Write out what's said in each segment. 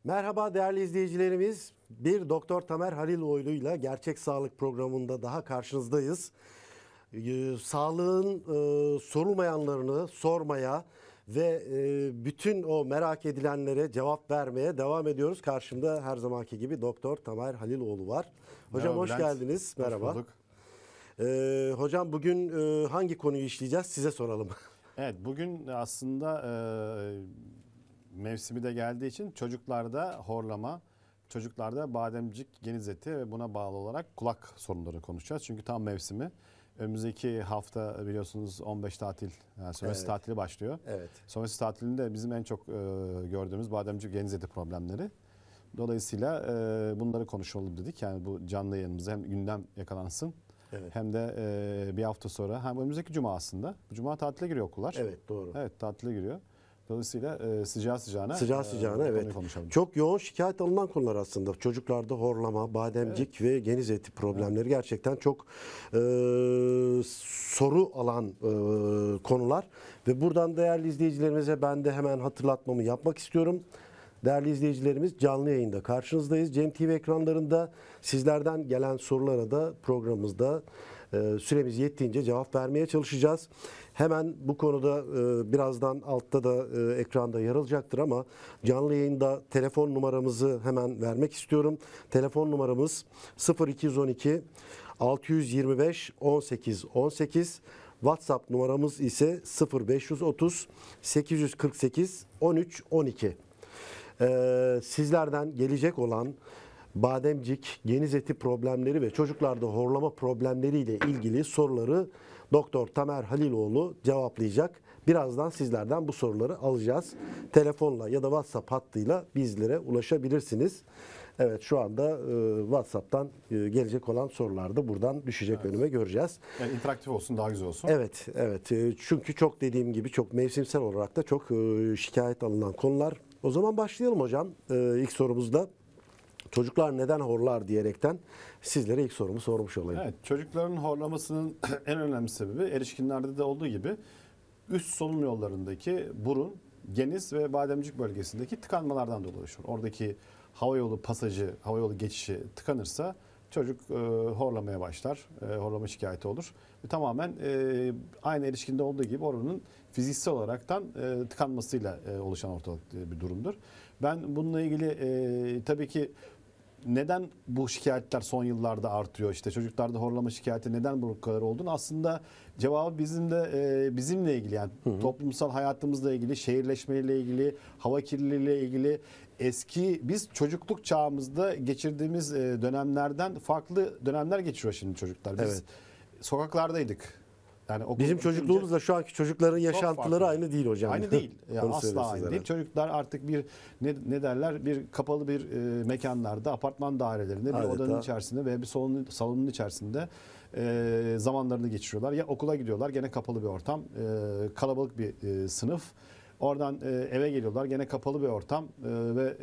Merhaba değerli izleyicilerimiz. Bir Doktor Tamer Haliloğlu ile Gerçek Sağlık programında daha karşınızdayız. Sağlığın sorulmayanlarını sormaya ve bütün o merak edilenlere cevap vermeye devam ediyoruz. Karşımda her zamanki gibi Doktor Tamer Haliloğlu var. Hocam Merhaba hoş Bülent. geldiniz. Merhaba. Hoş bulduk. Hocam bugün hangi konuyu işleyeceğiz? Size soralım. Evet, bugün aslında mevsimi de geldiği için çocuklarda horlama, çocuklarda bademcik, geniz eti ve buna bağlı olarak kulak sorunları konuşacağız. Çünkü tam mevsimi. Önümüzdeki hafta biliyorsunuz 15 tatil, yani sömestr Evet. tatili başlıyor. Evet. Sömestr tatilinde bizim en çok gördüğümüz bademcik, geniz eti problemleri. Dolayısıyla bunları konuşalım dedik. Yani bu canlı yayınımızda hem gündem yakalansın. Evet. Hem de bir hafta sonra hem önümüzdeki cuma aslında. Bu cuma tatile giriyor okullar. Evet, doğru. Evet, tatile giriyor. Dolayısıyla sıcağı sıcağına Sıcağına evet. konuşalım. Çok yoğun şikayet alınan konular aslında. Çocuklarda horlama, bademcik ve geniz eti problemleri gerçekten çok soru alan konular. Ve buradan değerli izleyicilerimize ben de hemen hatırlatmamı yapmak istiyorum. Değerli izleyicilerimiz, canlı yayında karşınızdayız. Cem TV ekranlarında sizlerden gelen sorulara da programımızda süremiz yettiğince cevap vermeye çalışacağız. Hemen bu konuda birazdan altta da ekranda yer alacaktır ama canlı yayında telefon numaramızı hemen vermek istiyorum. Telefon numaramız 0212 625 18 18. WhatsApp numaramız ise 0530 848 13 12. Sizlerden gelecek olan bademcik, geniz eti problemleri ve çocuklarda horlama problemleriyle ilgili soruları Doktor Tamer Haliloğlu cevaplayacak. Birazdan sizlerden bu soruları alacağız. Telefonla ya da WhatsApp hattıyla bizlere ulaşabilirsiniz. Evet, şu anda WhatsApp'tan gelecek olan sorular da buradan düşecek önüme, göreceğiz. Yani interaktif olsun, daha güzel olsun. Evet, evet. Çünkü çok dediğim gibi çok mevsimsel olarak da çok şikayet alınan konular. O zaman başlayalım hocam. İlk sorumuzda çocuklar neden horlar diyerekten sizlere ilk sorumu sormuş olayım. Evet, çocukların horlamasının en önemli sebebi erişkinlerde de olduğu gibi üst solunum yollarındaki burun, geniz ve bademcik bölgesindeki tıkanmalardan dolayı oluşur. Oradaki hava yolu pasajı, hava yolu geçişi tıkanırsa çocuk horlamaya başlar, horlama şikayeti olur. Ve tamamen aynı erişkinde olduğu gibi oranın fiziksel olaraktan tıkanmasıyla oluşan ortalık bir durumdur. Ben bununla ilgili tabii ki neden bu şikayetler son yıllarda artıyor? İşte çocuklarda horlama şikayeti neden bu kadar olduğunu aslında cevabı bizimle ilgili, yani toplumsal hayatımızla ilgili, şehirleşmeyle ilgili, hava kirliliğiyle ilgili, biz çocukluk çağımızda geçirdiğimiz dönemlerden farklı dönemler geçiriyor şimdi çocuklar. Biz sokaklardaydık. Yani Bizim çocukluğumuzla şu anki çocukların yaşantıları farklı. aynı değil hocam. Aynı değil. Yani Onu asla söyleyeyim aynı sizlere. değil. Çocuklar artık bir ne derler, bir kapalı bir mekanlarda, apartman dairelerinde, bir Adeta odanın içerisinde veya bir salonun içerisinde zamanlarını geçiriyorlar. Ya okula gidiyorlar, gene kapalı bir ortam, kalabalık bir sınıf. Oradan eve geliyorlar, gene kapalı bir ortam ve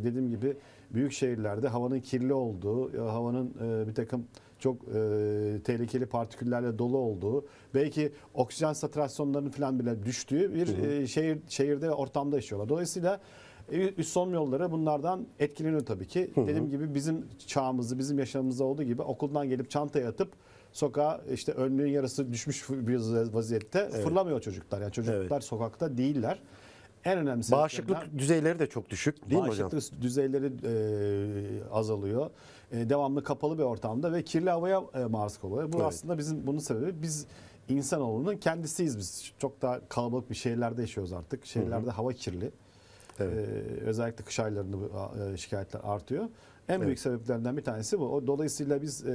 dediğim gibi büyük şehirlerde havanın kirli olduğu, havanın bir takım çok tehlikeli partiküllerle dolu olduğu, belki oksijen satürasyonlarının falan bile düştüğü bir şehirde ve ortamda yaşıyorlar. Dolayısıyla üst solunum yolları bunlardan etkileniyor tabii ki. Dediğim gibi bizim çağımızda, bizim yaşamımızda olduğu gibi okuldan gelip çantaya atıp sokağa, işte önlüğün yarısı düşmüş bir vaziyette fırlamıyor çocuklar. Yani çocuklar sokakta değiller. En önemli bağışıklık düzeyleri de çok düşük değil mi hocam? Bağışıklık düzeyleri azalıyor. Devamlı kapalı bir ortamda ve kirli havaya maruz kalıyor. Bu aslında bunun sebebi biz insanoğlunun kendisiyiz biz. Çok daha kalabalık bir şehirlerde yaşıyoruz artık. Şehirlerde hava kirli. Evet. Özellikle kış aylarında şikayetler artıyor. En büyük sebeplerinden bir tanesi bu. Dolayısıyla biz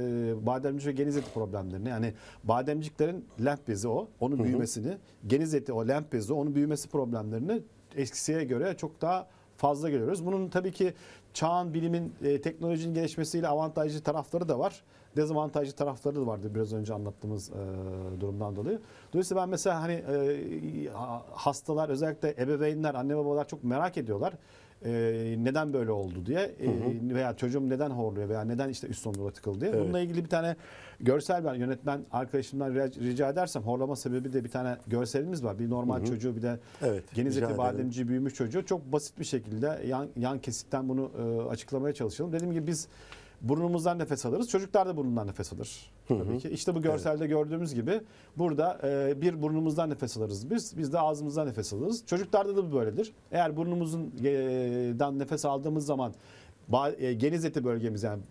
bademcik ve geniz eti problemlerini, yani bademciklerin lenf bezi onun büyümesini, geniz eti o lenf bezi onun büyümesi problemlerini eskisiye göre çok daha fazla görüyoruz. Bunun tabii ki çağın, bilimin, teknolojinin gelişmesiyle avantajlı tarafları da var. Dezavantajlı tarafları da vardı biraz önce anlattığımız durumdan dolayı. Dolayısıyla ben mesela hastalar, özellikle ebeveynler, anne babalar çok merak ediyorlar. neden böyle oldu diye veya çocuğum neden horluyor veya neden işte üst solunum yolu tıkalı diye. Evet. Bununla ilgili bir tane görsel ben yönetmen arkadaşımdan rica edersem, horlama sebebi de bir tane görselimiz var. Bir normal çocuğu, bir de Evet, geniz rica eti ederim. bademci büyümüş çocuğu. Çok basit bir şekilde yan kesitten bunu açıklamaya çalışalım. Dediğim gibi biz burnumuzdan nefes alırız. Çocuklar da burnundan nefes alır. Tabii ki. İşte bu görselde gördüğümüz gibi burada bir burnumuzdan nefes alırız biz. Biz de ağzımızdan nefes alırız. Çocuklarda da bu böyledir. Eğer burnumuzdan nefes aldığımız zaman geniz eti bölgemiz, yani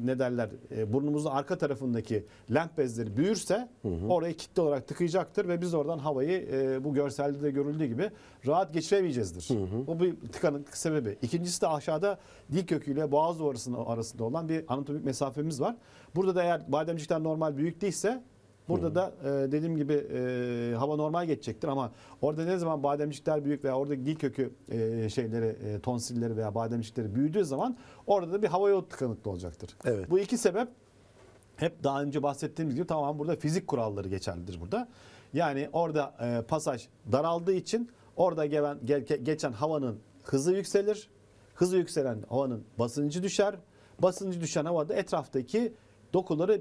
ne derler, burnumuzun arka tarafındaki lenf bezleri büyürse orayı kitle olarak tıkayacaktır ve biz oradan havayı bu görselde de görüldüğü gibi rahat geçiremeyeceğizdir. Bu bir tıkanıklık sebebi. İkincisi de aşağıda dil köküyle boğaz duvarı arasında olan bir anatomik mesafemiz var. Burada da eğer bademcikler normal büyük değilse burada da dediğim gibi hava normal geçecektir, ama orada ne zaman bademcikler büyük veya oradaki dil kökü tonsilleri veya bademcikleri büyüdüğü zaman orada da bir hava yolu tıkanıklığı olacaktır. Evet. Bu iki sebep hep daha önce bahsettiğimiz gibi tamamen burada fizik kuralları geçerlidir burada. Yani orada pasaj daraldığı için orada geçen havanın hızı yükselir. Hızı yükselen havanın basıncı düşer. Basıncı düşen havada etraftaki dokuları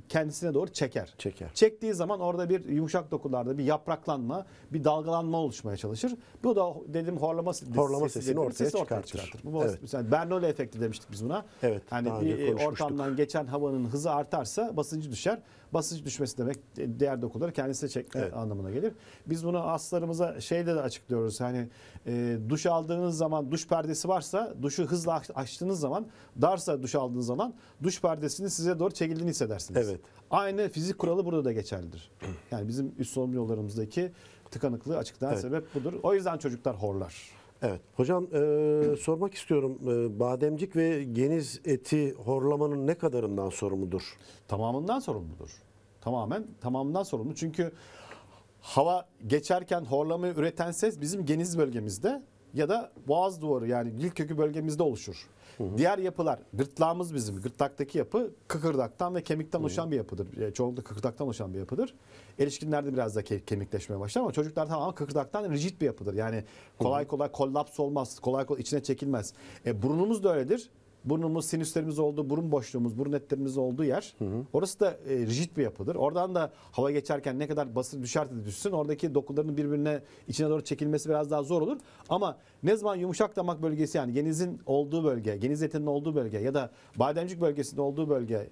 kendisine doğru çeker. Çektiği zaman orada bir yumuşak dokularda bir yapraklanma, bir dalgalanma oluşmaya çalışır. Bu da dediğim horlama sesini ortaya çıkartır. Bu mesela Bernoulli efekti demiştik biz buna. Evet. Hani bir ortamdan geçen havanın hızı artarsa basıncı düşer. Basınç düşmesi demek diğer dokuları kendisine çekme anlamına gelir. Biz bunu hastalarımıza şeyde de açıklıyoruz. Hani duş aldığınız zaman, duş perdesi varsa duşu hızla açtığınız zaman, darsa duş aldığınız zaman duş perdesinin size doğru çekildiğini hissedersiniz. Evet. Aynı fizik kuralı burada da geçerlidir. Yani bizim üst solunum yollarımızdaki tıkanıklığı açıklayan sebep budur. O yüzden çocuklar horlar. Evet. Hocam sormak istiyorum. Bademcik ve geniz eti horlamanın ne kadarından sorumludur? Tamamından sorumludur. Tamamından sorumlu. Çünkü hava geçerken horlamayı üreten ses bizim geniz bölgemizde ya da boğaz duvarı, yani dil kökü bölgemizde oluşur. Diğer yapılar, gırtlağımız bizim, gırtlaktaki yapı kıkırdaktan ve kemikten oluşan bir yapıdır. Çoğunlukla kıkırdaktan oluşan bir yapıdır. Erişkinlerde biraz da kemikleşmeye başlar ama çocuklar tamamen kıkırdaktan rigid bir yapıdır. Yani kolay kolay kollaps olmaz, kolay kolay içine çekilmez. Burnumuz da öyledir. Burnumuz, sinüslerimiz olduğu, burun boşluğumuz, burun etlerimiz olduğu yer. Orası da rigid bir yapıdır. Oradan da hava geçerken ne kadar basınç düşerse de düşsün, oradaki dokuların birbirine içine doğru çekilmesi biraz daha zor olur. Ama ne zaman yumuşak damak bölgesi, yani genizin olduğu bölge, geniz etinin olduğu bölge ya da bademcik bölgesinde olduğu bölge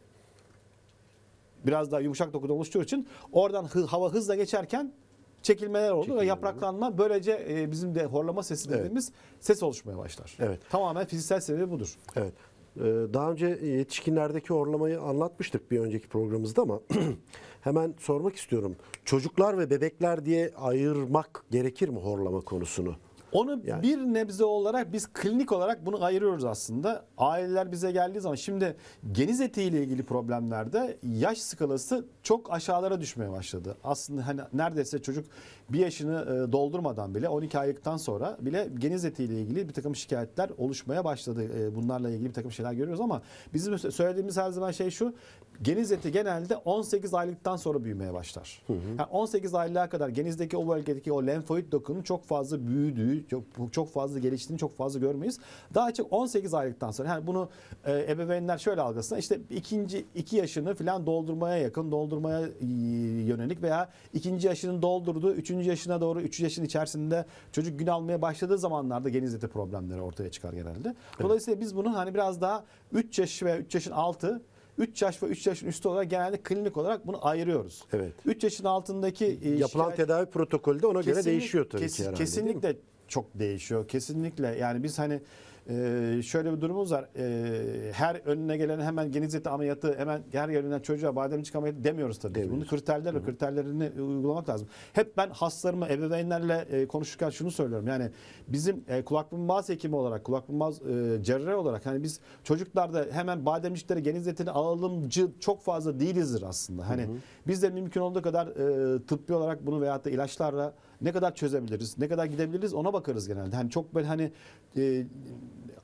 biraz daha yumuşak dokuda oluştuğu için oradan hava hızla geçerken çekilmeler olur ve yapraklanma, böylece bizim de horlama sesi dediğimiz ses oluşmaya başlar. Evet. Tamamen fiziksel sebebi budur. Evet. Daha önce yetişkinlerdeki horlamayı anlatmıştık bir önceki programımızda ama hemen sormak istiyorum. Çocuklar ve bebekler diye ayırmak gerekir mi horlama konusunu? Onu bir nebze olarak biz klinik olarak bunu ayırıyoruz aslında. Aileler bize geldiği zaman, şimdi geniz etiyle ilgili problemlerde yaş skalası çok aşağılara düşmeye başladı. Aslında hani neredeyse çocuk 1 yaşını doldurmadan bile, 12 aylıktan sonra bile geniz etiyle ilgili bir takım şikayetler oluşmaya başladı. Bunlarla ilgili bir takım şeyler görüyoruz ama bizim söylediğimiz her zaman şey şu: geniz eti genelde 18 aylıktan sonra büyümeye başlar. Yani 18 aylığa kadar genizdeki o bölgedeki o lenfoid dokunun çok fazla büyüdüğü, çok fazla geliştiğini çok fazla görmeyiz. Daha çok 18 aylıktan sonra, yani bunu ebeveynler şöyle algılasınlar: işte 2 yaşını falan doldurmaya yakın, doldurmaya yönelik veya 2. yaşını doldurduğu 3. yaşına doğru, 3 yaşın içerisinde çocuk gün almaya başladığı zamanlarda geniz eti problemleri ortaya çıkar genelde. Dolayısıyla biz bunu hani biraz daha 3 yaş veya 3 yaşın altı, 3 yaş ve 3 yaşın üstü olarak genelde klinik olarak bunu ayırıyoruz. Evet. 3 yaşın altındaki yapılan tedavi protokolü de ona göre değişiyor tabii ki herhalde. Kesinlikle çok değişiyor. Kesinlikle. Yani biz hani şöyle bir durumumuz var. Her önüne gelen hemen geniz eti ameliyatı, hemen her yerinden çocuğa bademcik ameliyatı demiyoruz tabii. Demiyoruz. Bunu kriterlerini uygulamak lazım. Hep ben hastalarımla, ebeveynlerle konuşurken şunu söylüyorum. Yani bizim kulak burun boğaz hekimi olarak, kulak burun boğaz cerrahi olarak hani biz çocuklarda hemen bademciklere geniz etini alalımcı çok fazla değilizdir aslında. Hani biz de mümkün olduğu kadar tıbbi olarak bunu veyahut da ilaçlarla ne kadar çözebiliriz, ne kadar gidebiliriz ona bakarız genelde. Hani çok böyle hani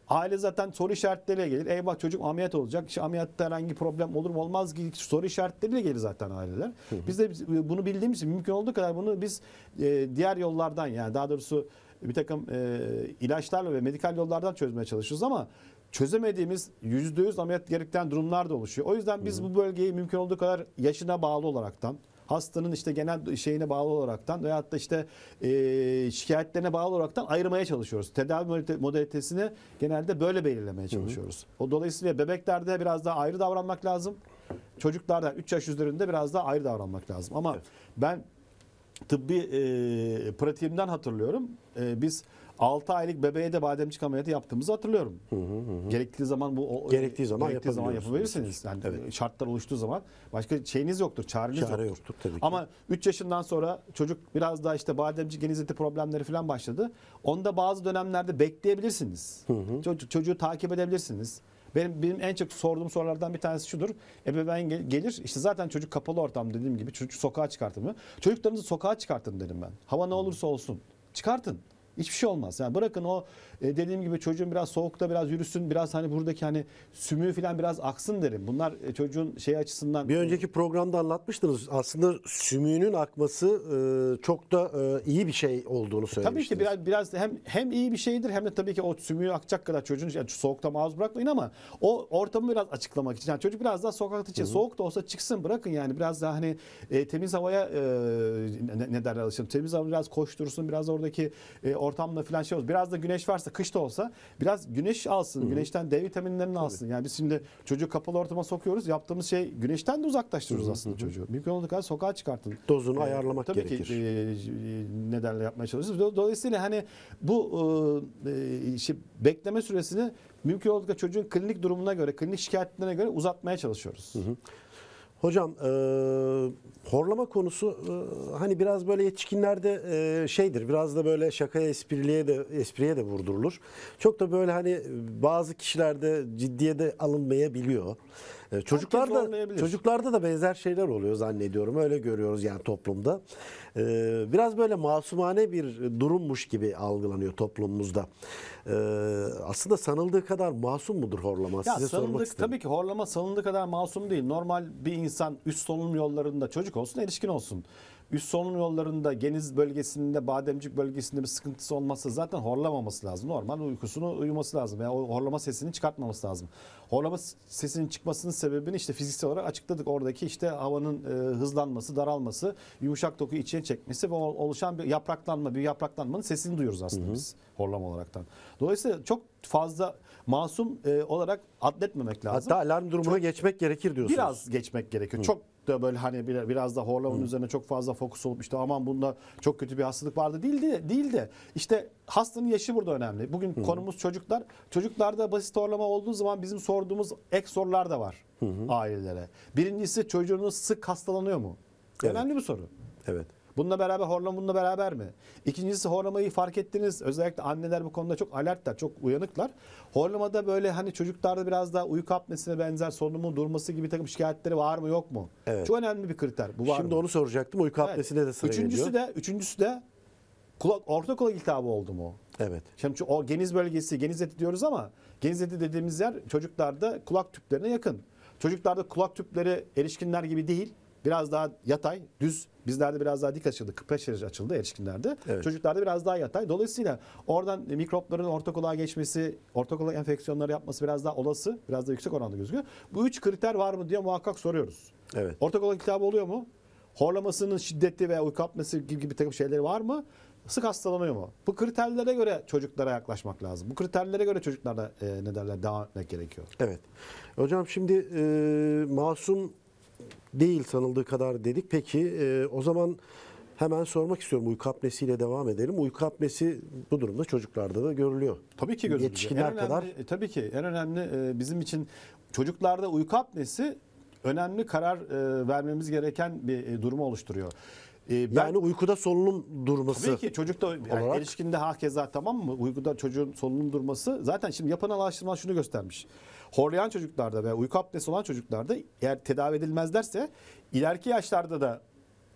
aile zaten soru işaretleriyle gelir. Eyvah çocuk ameliyat olacak. İşte ameliyatta herhangi problem olur mu olmaz gibi soru işaretleriyle gelir zaten aileler. Biz de bunu bildiğimiz için mümkün olduğu kadar bunu biz diğer yollardan, yani daha doğrusu bir takım ilaçlarla ve medikal yollardan çözmeye çalışıyoruz ama çözemediğimiz %100 ameliyat gerektiren durumlar da oluşuyor. O yüzden biz bu bölgeyi mümkün olduğu kadar yaşına bağlı olaraktan, hastanın işte genel şeyine bağlı olaraktan veyahut da işte şikayetlerine bağlı olaraktan ayırmaya çalışıyoruz. Tedavi modalitesini genelde böyle belirlemeye çalışıyoruz. O dolayısıyla bebeklerde biraz daha ayrı davranmak lazım. Çocuklarda 3 yaş üzerinde biraz daha ayrı davranmak lazım. Ama ben tıbbi pratiğimden hatırlıyorum. Biz 6 aylık bebeğe de bademcik ameliyatı yaptığımızı hatırlıyorum. Gerektiği zaman Gerektiği zaman yapabilirsiniz. Yani şartlar oluştuğu zaman başka şeyiniz yoktur, çareniz yoktur tabii ki. Ama 3 yaşından sonra çocuk biraz daha işte bademcik genizleti problemleri falan başladı. Onda bazı dönemlerde bekleyebilirsiniz. Çocuğu takip edebilirsiniz. Benim en çok sorduğum sorulardan bir tanesi şudur. Ebeveyn gelir işte zaten çocuk kapalı ortam dediğim gibi çocuk sokağa çıkartılmıyor. Çocuklarınızı sokağa çıkartın dedim ben. Hava ne olursa olsun çıkartın. Hiçbir şey olmaz. Yani bırakın o dediğim gibi çocuğun biraz soğukta biraz yürüsün, biraz hani buradaki hani sümüğü falan biraz aksın derim. Bunlar çocuğun şey açısından. Bir önceki programda anlatmıştınız. Aslında sümüğünün akması çok da iyi bir şey olduğunu söylemiştiniz. Tabii ki biraz hem iyi bir şeydir hem de tabii ki o sümüğü akacak kadar çocuğun yani soğukta maruz bırakmayın ama o ortamı biraz açıklamak için. Yani çocuk biraz daha sokakta için soğuk da olsa çıksın bırakın yani biraz daha hani temiz havaya ne derler alışın. Temiz hava biraz koştursun, biraz oradaki ortamda falan şey olsun. Biraz da güneş varsa kış da olsa biraz güneş alsın. Güneşten D vitaminlerini alsın. Yani biz şimdi çocuğu kapalı ortama sokuyoruz. Yaptığımız şey güneşten de uzaklaştırıyoruz aslında çocuğu. Mümkün olduğu kadar sokağa çıkartın. Dozunu ayarlamak tabii gerekir. Ki ne derler yapmaya çalışıyoruz. Dolayısıyla hani bu bekleme süresini mümkün olduğu kadar çocuğun klinik durumuna göre, klinik şikayetlerine göre uzatmaya çalışıyoruz. Hocam horlama konusu hani biraz böyle yetişkinlerde şeydir. Biraz da böyle şakaya espriye de vurdurulur. Çok da böyle hani bazı kişilerde ciddiye de alınmayabiliyor. Çocuklarda da benzer şeyler oluyor zannediyorum. Öyle görüyoruz yani toplumda. Biraz böyle masumane bir durummuş gibi algılanıyor toplumumuzda. Aslında sanıldığı kadar masum mudur horlama? Size sormak istedim. Tabii ki horlama sanıldığı kadar masum değil. Normal bir insan üst solunum yollarında çocuk olsun, erişkin olsun. Üst solunum yollarında geniz bölgesinde, bademcik bölgesinde bir sıkıntısı olmazsa zaten horlamaması lazım. Normal uykusunu uyuması lazım. Yani o horlama sesini çıkartmaması lazım. Horlama sesinin çıkmasının sebebini işte fiziksel olarak açıkladık. Oradaki işte havanın hızlanması, daralması, yumuşak dokuyu içine çekmesi ve oluşan bir yapraklanmanın sesini duyuyoruz aslında biz horlama olaraktan. Dolayısıyla çok fazla masum olarak adletmemek lazım. Hatta alarm durumuna geçmek gerekir diyorsunuz. Biraz geçmek gerekiyor. Çok da böyle hani biraz da horlamanın üzerine çok fazla fokus olup işte aman bunda çok kötü bir hastalık vardı değil de işte hastanın yaşı burada önemli. Bugün konumuz çocuklar. Çocuklarda basit horlama olduğu zaman bizim sorduğumuz ek sorular da var ailelere. Birincisi çocuğunuz sık hastalanıyor mu? Evet. Önemli bir soru. Evet. Bununla beraber bununla beraber mi? İkincisi horlamayı fark ettiniz. Özellikle anneler bu konuda çok alertler, çok uyanıklar. Horlamada böyle hani çocuklarda biraz daha uyku apnesine benzer solunumun durması gibi takım şikayetleri var mı yok mu? Evet. Çok önemli bir kriter. Bu var Şimdi mı? onu soracaktım. Uyku apnesine de sıra geliyor. Üçüncüsü de orta kulak iltihabı oldu mu? Evet. Şimdi o geniz bölgesi, geniz eti diyoruz ama geniz eti dediğimiz yer çocuklarda kulak tüplerine yakın. Çocuklarda kulak tüpleri erişkinler gibi değil. Biraz daha yatay, düz. Bizlerde biraz daha dik açıldı. 45 derece açıldı erişkinlerde. Evet. Çocuklarda biraz daha yatay. Dolayısıyla oradan mikropların orta kulağa geçmesi, orta kulak enfeksiyonları yapması biraz daha olası. Biraz da yüksek oranda gözüküyor. Bu 3 kriter var mı diye muhakkak soruyoruz. Evet. Orta kulak iltihabı oluyor mu? Horlamasının şiddeti veya uyku apnesi gibi bir takım şeyleri var mı? Sık hastalanıyor mu? Bu kriterlere göre çocuklara yaklaşmak lazım. Bu kriterlere göre çocuklarda devam etmek gerekiyor. Evet. Hocam şimdi masum değil sanıldığı kadar dedik. Peki o zaman hemen sormak istiyorum. Uyku apnesiyle devam edelim. Uyku apnesi bu durumda çocuklarda da görülüyor. Tabii ki görülüyor. Yetişkinler kadar. Tabii ki en önemli bizim için çocuklarda uyku apnesi önemli karar vermemiz gereken bir durumu oluşturuyor. Yani uykuda solunum durması. Tabii ki çocukta yani erişkinde hakeza tamam mı? Uykuda çocuğun solunum durması zaten şimdi yapılan araştırmalar şunu göstermiş. Horlayan çocuklarda ve uyku apnesi olan çocuklarda eğer tedavi edilmezlerse ileriki yaşlarda da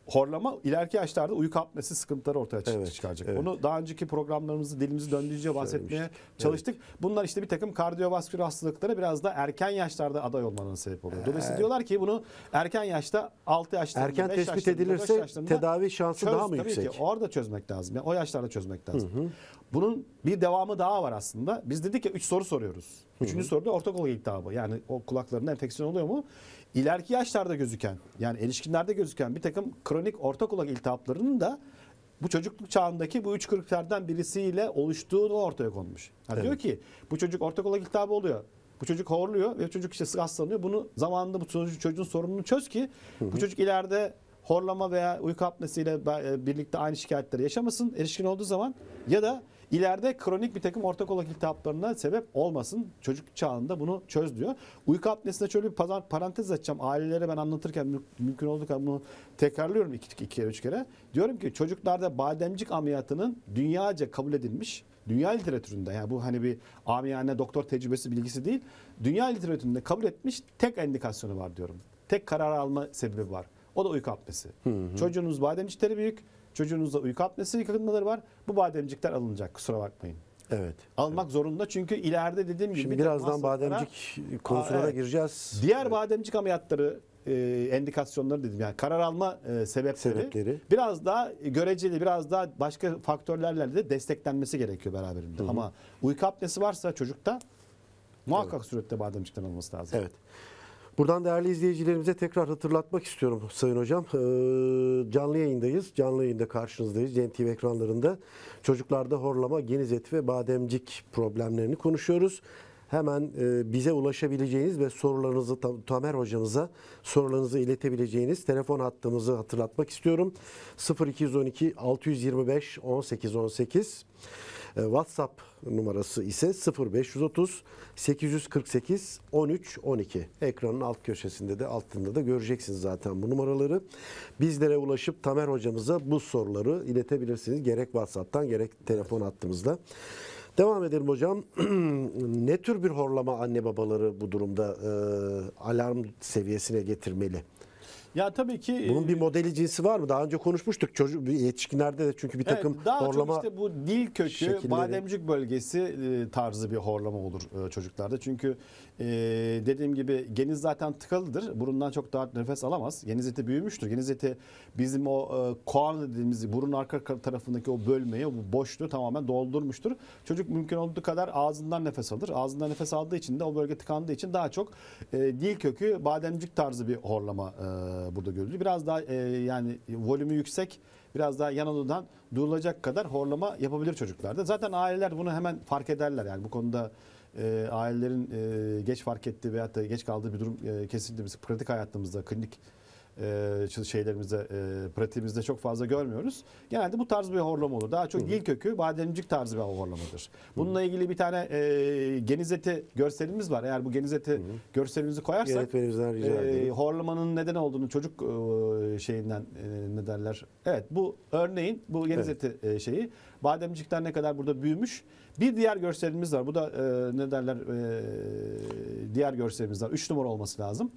horlama ileriki yaşlarda uyku apnesi sıkıntıları ortaya Evet, çıkaracak. evet. Onu daha önceki programlarımızı dilimizi döndüğünce bahsetmeye çalıştık. Bunlar işte bir takım kardiyovasküler hastalıklara biraz da erken yaşlarda aday olmanın sebep oluyor. Dolayısıyla diyorlar ki bunu erken yaşta 6 yaşlarında, Erken 5 tespit yaşlarında, 5 edilirse yaşlarında tedavi şansı daha mı tabii yüksek? ki orada çözmek lazım. Yani o yaşlarda çözmek lazım. Bunun bir devamı daha var aslında. Biz dedik ya 3 soru soruyoruz. 3. soruda ortaokul iltihabı. Yani o kulaklarında enfeksiyon oluyor mu? İleriki yaşlarda gözüken, yani erişkinlerde gözüken bir takım kronik orta kulak iltihaplarının da bu çocukluk çağındaki bu 3 kriterden birisiyle oluştuğu ortaya konmuş. Yani diyor ki bu çocuk orta kulak iltihabı oluyor. Bu çocuk horluyor ve çocuk işte hastalanıyor. Bunu zamanında bu çocuğun sorununu çöz ki bu çocuk ileride horlama veya uyku apnesiyle birlikte aynı şikayetleri yaşamasın erişkin olduğu zaman, ya da ileride kronik bir takım orta kulak iltihaplarına sebep olmasın. Çocuk çağında bunu çöz diyor. Uyku apnesine şöyle bir parantez açacağım. Ailelere ben anlatırken mümkün olduğu kadar bunu tekrarlıyorum 2 kere 3 kere. Diyorum ki çocuklarda bademcik ameliyatının dünyaca kabul edilmiş, dünya literatüründe, yani bu hani bir amiyane doktor tecrübesi bilgisi değil, dünya literatüründe kabul etmiş tek endikasyonu var diyorum. Tek karar alma sebebi var. O da uyku apnesi. Çocuğunuz bademcikleri büyük, çocuğunuzda uyku apnesi yıkılmaları var. Bu bademcikler alınacak, kusura bakmayın. Evet. Almak zorunda çünkü ileride dediğim gibi... Şimdi bir takım birazdan hastalıklara- bademcik konusuna da evet. gireceğiz. Diğer bademcik ameliyatları endikasyonları dedim, yani karar alma sebepleri biraz daha göreceli, biraz daha başka faktörlerle de desteklenmesi gerekiyor beraberinde. Ama uyku apnesi varsa çocukta muhakkak surette bademcikten alınması lazım. Evet. Buradan değerli izleyicilerimize tekrar hatırlatmak istiyorum Sayın Hocam. Canlı yayındayız. Canlı yayında karşınızdayız. Cem TV ekranlarında çocuklarda horlama, geniz eti ve bademcik problemlerini konuşuyoruz. Hemen bize ulaşabileceğiniz ve sorularınızı Tamer hocamıza sorularınızı iletebileceğiniz telefon hattımızı hatırlatmak istiyorum. 0212 625 18 18. WhatsApp numarası ise 0530 848 13 12. Ekranın alt köşesinde de altında da göreceksiniz zaten bu numaraları. Bizlere ulaşıp Tamer hocamıza bu soruları iletebilirsiniz. Gerek WhatsApp'tan gerek telefon hattımızda. Devam edelim hocam. Ne tür bir horlama anne babaları bu durumda alarm seviyesine getirmeli? Ya tabii ki Bunun bir modeli cinsi var mı? Daha önce konuşmuştuk. Çocuk yetişkinlerde de çünkü bir takım daha horlama çok işte bu dil kökü, şekilleri. bademcik bölgesi tarzı bir horlama olur çocuklarda. Çünkü dediğim gibi geniz zaten tıkalıdır. Burundan çok daha nefes alamaz. Geniz eti büyümüştür. Geniz eti bizim o koan dediğimiz burun arka tarafındaki o bölmeyi, o boşluğu tamamen doldurmuştur. Çocuk mümkün olduğu kadar ağzından nefes alır. Ağzından nefes aldığı için de o bölge tıkandığı için daha çok dil kökü, bademcik tarzı bir horlama burada görülüyor. Biraz daha yani volümü yüksek, biraz daha yan odadan duyulacak kadar horlama yapabilir çocuklarda. Zaten aileler bunu hemen fark ederler. Yani bu konuda ailelerin geç fark ettiği veyahut da geç kaldığı bir durum kesinlikle biz pratik hayatımızda, klinik şeylerimizde, pratiğimizde çok fazla görmüyoruz. Genelde bu tarz bir horlama olur. Daha çok dil kökü, bademcik tarzı bir horlamadır. Bununla ilgili bir tane geniz eti görselimiz var. Eğer bu geniz eti görselimizi koyarsak yönetmenimizden rica edelim. horlamanın neden olduğunu çocuk şeyinden ne derler? Evet, bu örneğin bu geniz eti şeyi bademcikler ne kadar burada büyümüş. Bir diğer görselimiz var. Bu da ne derler? Diğer görselimiz var. 3 numara olması lazım.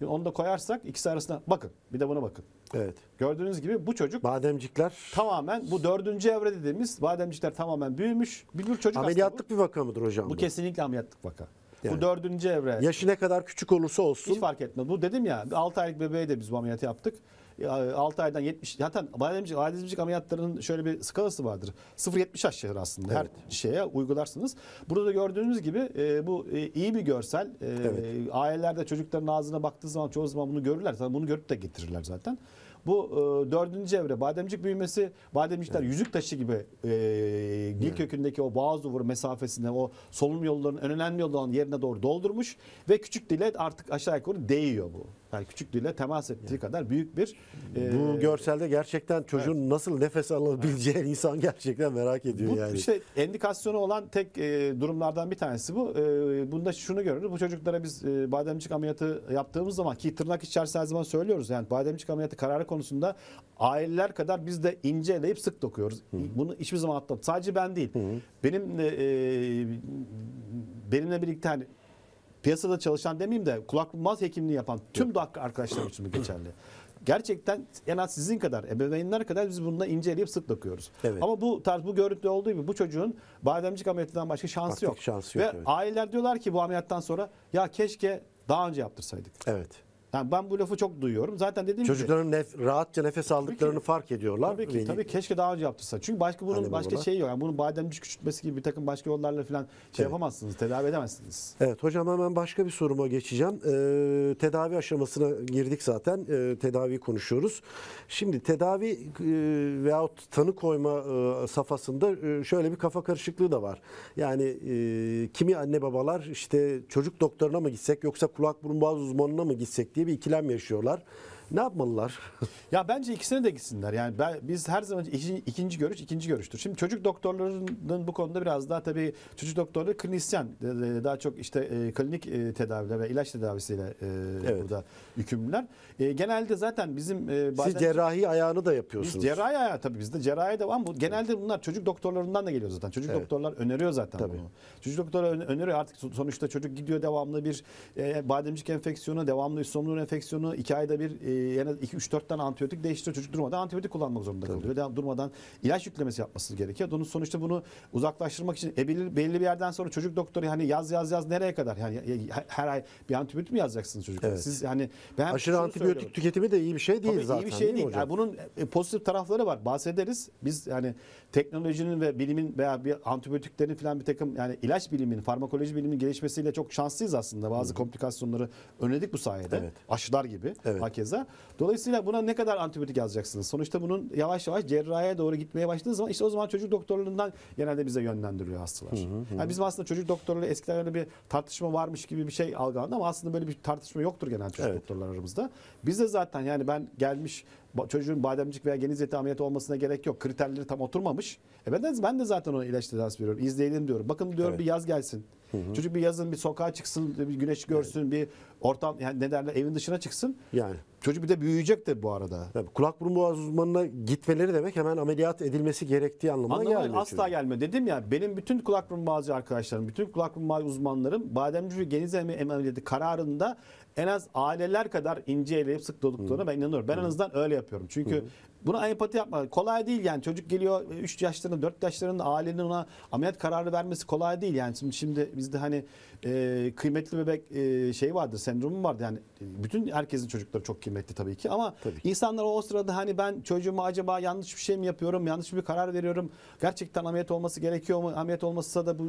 Onu da koyarsak ikisi arasında bakın. Bir de buna bakın. Evet. Gördüğünüz gibi bu çocuk Bademcikler tamamen bu 4. evre dediğimiz bademcikler tamamen büyümüş. Bir çocuk ameliyatlık bir vaka mıdır hocam? bu kesinlikle ameliyatlık vaka. Yani. Bu 4. evre. Yaşı ne kadar küçük olursa olsun. Hiç fark etmez. Bu dedim ya 6 aylık bebeğe de biz bu ameliyatı yaptık. 6 aydan 70 zaten bademcik ameliyatlarının şöyle bir skalası vardır. 0-70 aşağı aslında her şeye uygularsınız. Burada da gördüğünüz gibi bu iyi bir görsel. Ailelerde çocukların ağzına baktığı zaman çoğu zaman bunu görürler. Zaten bunu görüp de getirirler zaten. Bu 4. evre bademcik büyümesi, bademcikler yüzük taşı gibi dil kökündeki o boğaz duvarı mesafesine, o solunum yollarının en önemli yolu olan yerine doğru doldurmuş ve küçük dile artık aşağı yukarı değiyor bu. Yani küçük dile temas ettiği kadar büyük bir... Bu görselde gerçekten çocuğun nasıl nefes alabileceğini insan gerçekten merak ediyor Bu yani. işte endikasyonu olan tek durumlardan bir tanesi bu. Bunda şunu görürüz. Bu çocuklara biz bademcik ameliyatı yaptığımız zaman, ki tırnak içerisinde her zaman söylüyoruz. Yani bademcik ameliyatı kararı konusunda aileler kadar biz de ince eleyip sık dokuyoruz. Bunu hiçbir zaman atlatıp sadece ben değil. Benimle birlikte hani piyasada çalışan demeyeyim de kulak burun boğaz hekimliği yapan tüm arkadaşlarım için bu geçerli. gerçekten en az sizin kadar, ebeveynler kadar biz bununla inceleyip sık dokuyoruz. Evet. Ama bu tarz, bu görüntü olduğu gibi bu çocuğun bademcik ameliyatından başka şansı Artık yok. şansı yok, Ve evet. aileler diyorlar ki bu ameliyattan sonra ya keşke daha önce yaptırsaydık. Evet. Yani ben bu lafı çok duyuyorum. Zaten dediğim gibi Çocukların rahatça nefes aldıklarını fark ediyorlar. tabii ki, tabii keşke daha önce yaptırsa. Çünkü başka bunun Anne başka babalar. şeyi yok. Yani bunun bademcik küçültmesi gibi bir takım başka yollarla falan şey yapamazsınız, tedavi edemezsiniz. Evet hocam, hemen başka bir soruma geçeceğim. Tedavi aşamasına girdik zaten. Tedaviyi konuşuyoruz. Şimdi tedavi veyahut tanı koyma safhasında şöyle bir kafa karışıklığı da var. Yani kimi anne babalar işte çocuk doktoruna mı gitsek yoksa kulak burun boğaz uzmanına mı gitsek diye bir ikilem yaşıyorlar. Ne yapmalılar? Ya bence ikisine de gitsinler. Yani biz her zaman ikinci görüştür. Şimdi çocuk doktorlarının bu konuda biraz daha tabii çocuk doktorları klinisyen, daha çok işte klinik tedaviler ve ilaç tedavisiyle burada yükümlüler. Genelde zaten bizim Siz cerrahi ayağını da biz yapıyorsunuz. cerrahi ayağı tabii bizde cerrahi de var ama genelde bunlar çocuk doktorlarından da geliyor zaten. Çocuk doktorlar öneriyor zaten Tabii. bunu. Çocuk doktorlar öneriyor artık, sonuçta çocuk gidiyor devamlı bir bademcik enfeksiyonu, devamlı üst solunum enfeksiyonu, 2 ayda bir yani 2-3-4 tane antibiyotik değiştiriyor. Çocuk durmadan antibiyotik kullanmak zorunda kalıyor. Durmadan ilaç yüklemesi yapması gerekiyor. Bunun sonuçta bunu uzaklaştırmak için belli bir yerden sonra çocuk doktoru hani yaz nereye kadar? Yani her ay bir antibiyotik mi yazacaksınız çocuklara? Evet. Siz yani ben Aşırı antibiyotik tüketimi de iyi bir şey değil tabii zaten. iyi bir şey değil. mi hocam? Yani bunun pozitif tarafları var. Bahsederiz. Biz yani teknolojinin ve bilimin veya bir antibiyotiklerin falan bir takım yani ilaç biliminin, farmakoloji biliminin gelişmesiyle çok şanslıyız aslında. Bazı komplikasyonları önledik bu sayede. Evet. Aşılar gibi Evet. hakeza. Dolayısıyla buna ne kadar antibiyotik yazacaksınız? Sonuçta bunun yavaş yavaş cerrahiye doğru gitmeye başladığı zaman işte o zaman çocuk doktorlarından genelde bize yönlendiriliyor hastalar. Yani bizim aslında çocuk doktorları eskiden öyle bir tartışma varmış gibi bir şey algılandı ama aslında böyle bir tartışma yoktur genelde çocuk doktorlar aramızda. Biz de zaten yani ben gelmiş çocuğun bademcik veya geniz eti ameliyatı olmasına gerek yok. Kriterleri tam oturmamış. Ben de zaten ona ilaç tedavisi veriyorum. İzleyelim diyorum. Bakın diyorum bir yaz gelsin. Çocuk bir yazın bir sokağa çıksın, bir güneş görsün, bir ortam yani ne derler evin dışına çıksın. Yani. Çocuk bir de büyüyecek de bu arada. Tabii, kulak burun boğaz uzmanına gitmeleri demek hemen ameliyat edilmesi gerektiği anlamına gelmiyor. Asla gelmiyor. Dedim ya benim bütün kulak burun boğazcı arkadaşlarım, bütün kulak burun boğaz uzmanlarım bademcik ve geniz ameliyatı kararında en az aileler kadar ince eleyip sık durduklarına ben inanıyorum. Ben en azından öyle yapıyorum. Çünkü buna empati yapmak kolay değil yani. Çocuk geliyor 3 yaşlarında 4 yaşlarında ailenin ona ameliyat kararı vermesi kolay değil. Yani şimdi bizde hani kıymetli bebek şey vardır, sendromu vardı. Yani bütün herkesin çocukları çok kıymetli tabii ki ama insanlar o sırada hani ben çocuğuma acaba yanlış bir şey mi yapıyorum? Yanlış bir karar veriyorum. Gerçekten ameliyat olması gerekiyor mu? Ameliyat olmazsa da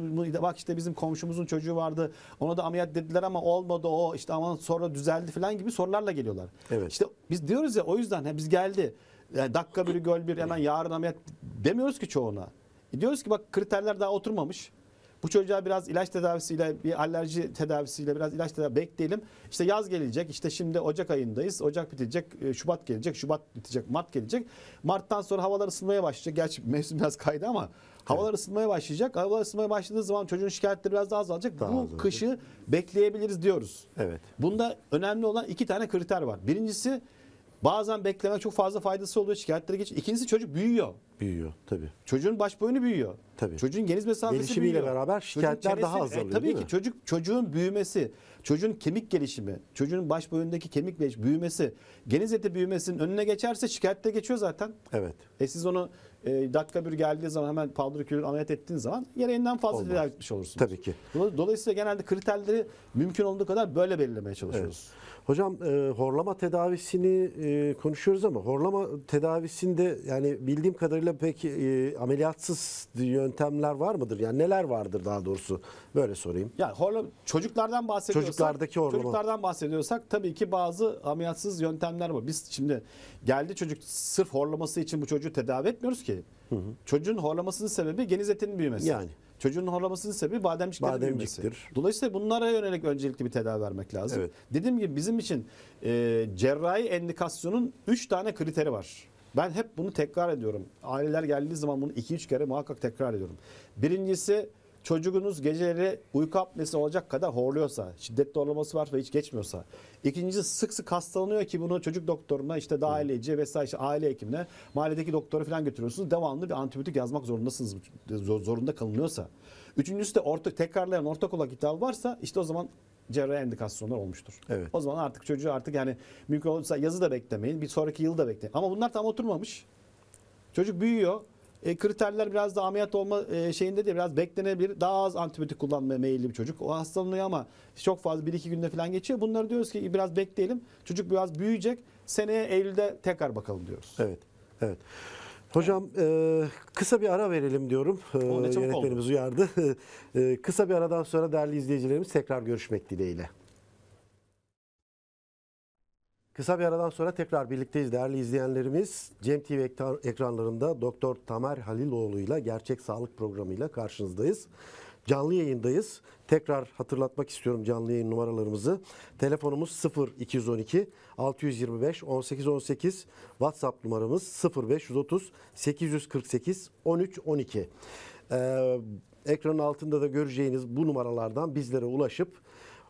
bak işte bizim komşumuzun çocuğu vardı. Ona da ameliyat dediler ama olmadı o işte ama sonra düzeldi falan gibi sorularla geliyorlar. Evet. İşte biz diyoruz ya o yüzden biz geldi. Yani dakika bir gol bir hemen yarın ameliyat demiyoruz ki çoğuna. Diyoruz ki bak kriterler daha oturmamış. Bu çocuğa biraz ilaç tedavisiyle, bir alerji tedavisiyle biraz ilaç tedavisi bekleyelim. İşte yaz gelecek. İşte şimdi Ocak ayındayız. Ocak bitecek. Şubat gelecek. Şubat bitecek. Mart gelecek. Mart'tan sonra havalar ısınmaya başlayacak. Gerçi mevsim biraz kaydı ama havalar ısınmaya başlayacak. Havalar ısınmaya başladığı zaman çocuğun şikayetleri biraz daha azalacak. Bu kışı bekleyebiliriz diyoruz. Evet. Bunda önemli olan 2 tane kriter var. Birincisi bazen bekleme çok fazla faydası oluyor. Şikayetleri geç. İkincisi çocuk büyüyor. Büyüyor tabii. Çocuğun baş boyunu büyüyor. Tabii. Çocuğun geniz mesafesi Gelişimiyle büyüyor. beraber şikayetler daha azalıyor, tabii değil ki mi? çocuğun büyümesi, çocuğun kemik gelişimi, çocuğun baş boyundaki kemik büyümesi, geniz eti büyümesinin önüne geçerse şikayette geçiyor zaten. Evet. Siz onu dakika bir geldiği zaman hemen paldır ameliyat ettiğiniz zaman gereğinden fazla Olmaz. tedavi etmiş olursunuz. Tabii ki. Dolayısıyla genelde kriterleri mümkün olduğu kadar böyle belirlemeye çalışıyoruz. Hocam horlama tedavisini konuşuyoruz ama horlama tedavisinde yani bildiğim kadarıyla pek ameliyatsız yöntemler var mıdır? Yani neler vardır daha doğrusu? Böyle sorayım. Yani çocuklardan bahsediyorsak, Çocuklardaki horlama. çocuklardan bahsediyorsak tabii ki bazı ameliyatsız yöntemler var. Biz şimdi geldi çocuk sırf horlaması için bu çocuğu tedavi etmiyoruz ki. Çocuğun horlamasının sebebi geniz etinin büyümesi. Yani. Çocuğun horlamasının sebebi bademciklerin büyümesi. Bademciktir. Dolayısıyla bunlara yönelik öncelikli bir tedavi vermek lazım. Evet. Dediğim gibi bizim için cerrahi endikasyonun 3 tane kriteri var. Ben hep bunu tekrar ediyorum. Aileler geldiği zaman bunu 2-3 kere muhakkak tekrar ediyorum. Birincisi çocuğunuz geceleri uyku apnesi olacak kadar horluyorsa, şiddetli horlaması var ve hiç geçmiyorsa. İkincisi sık sık hastalanıyor ki bunu çocuk doktoruna işte dahiliyeci vesaire işte aile hekimine mahalledeki doktora falan götürüyorsunuz. Devamlı bir antibiyotik yazmak zorunda kalınıyorsa. Üçüncüsü de tekrarlayan orta kulak iltihabı varsa işte o zaman cerrahi indikasyonlar olmuştur. Evet. O zaman artık çocuğu yani mümkün olursa yazı da beklemeyin. Bir sonraki yılı da bekleyin. Ama bunlar tam oturmamış. Çocuk büyüyor. Kriterler biraz da ameliyat olma şeyinde değil, biraz beklenebilir. Daha az antibiyotik kullanmaya meyilli bir çocuk. O hastalanıyor ama çok fazla 1-2 günde falan geçiyor. Bunları diyoruz ki biraz bekleyelim. Çocuk biraz büyüyecek. Seneye Eylül'de tekrar bakalım diyoruz. Evet. Evet. Hocam kısa bir ara verelim diyorum. ne çabuk Yönetmenimiz uyardı. Kısa bir aradan sonra değerli izleyicilerimiz tekrar görüşmek dileğiyle. Kısa bir aradan sonra tekrar birlikteyiz değerli izleyenlerimiz. Cem TV ekranlarında Doktor Tamer Haliloğlu ile Gerçek Sağlık programıyla karşınızdayız. Canlı yayındayız. Tekrar hatırlatmak istiyorum canlı yayın numaralarımızı. Telefonumuz 0212 625 1818. WhatsApp numaramız 0530 848 1312. Ekranın altında da göreceğiniz bu numaralardan bizlere ulaşıp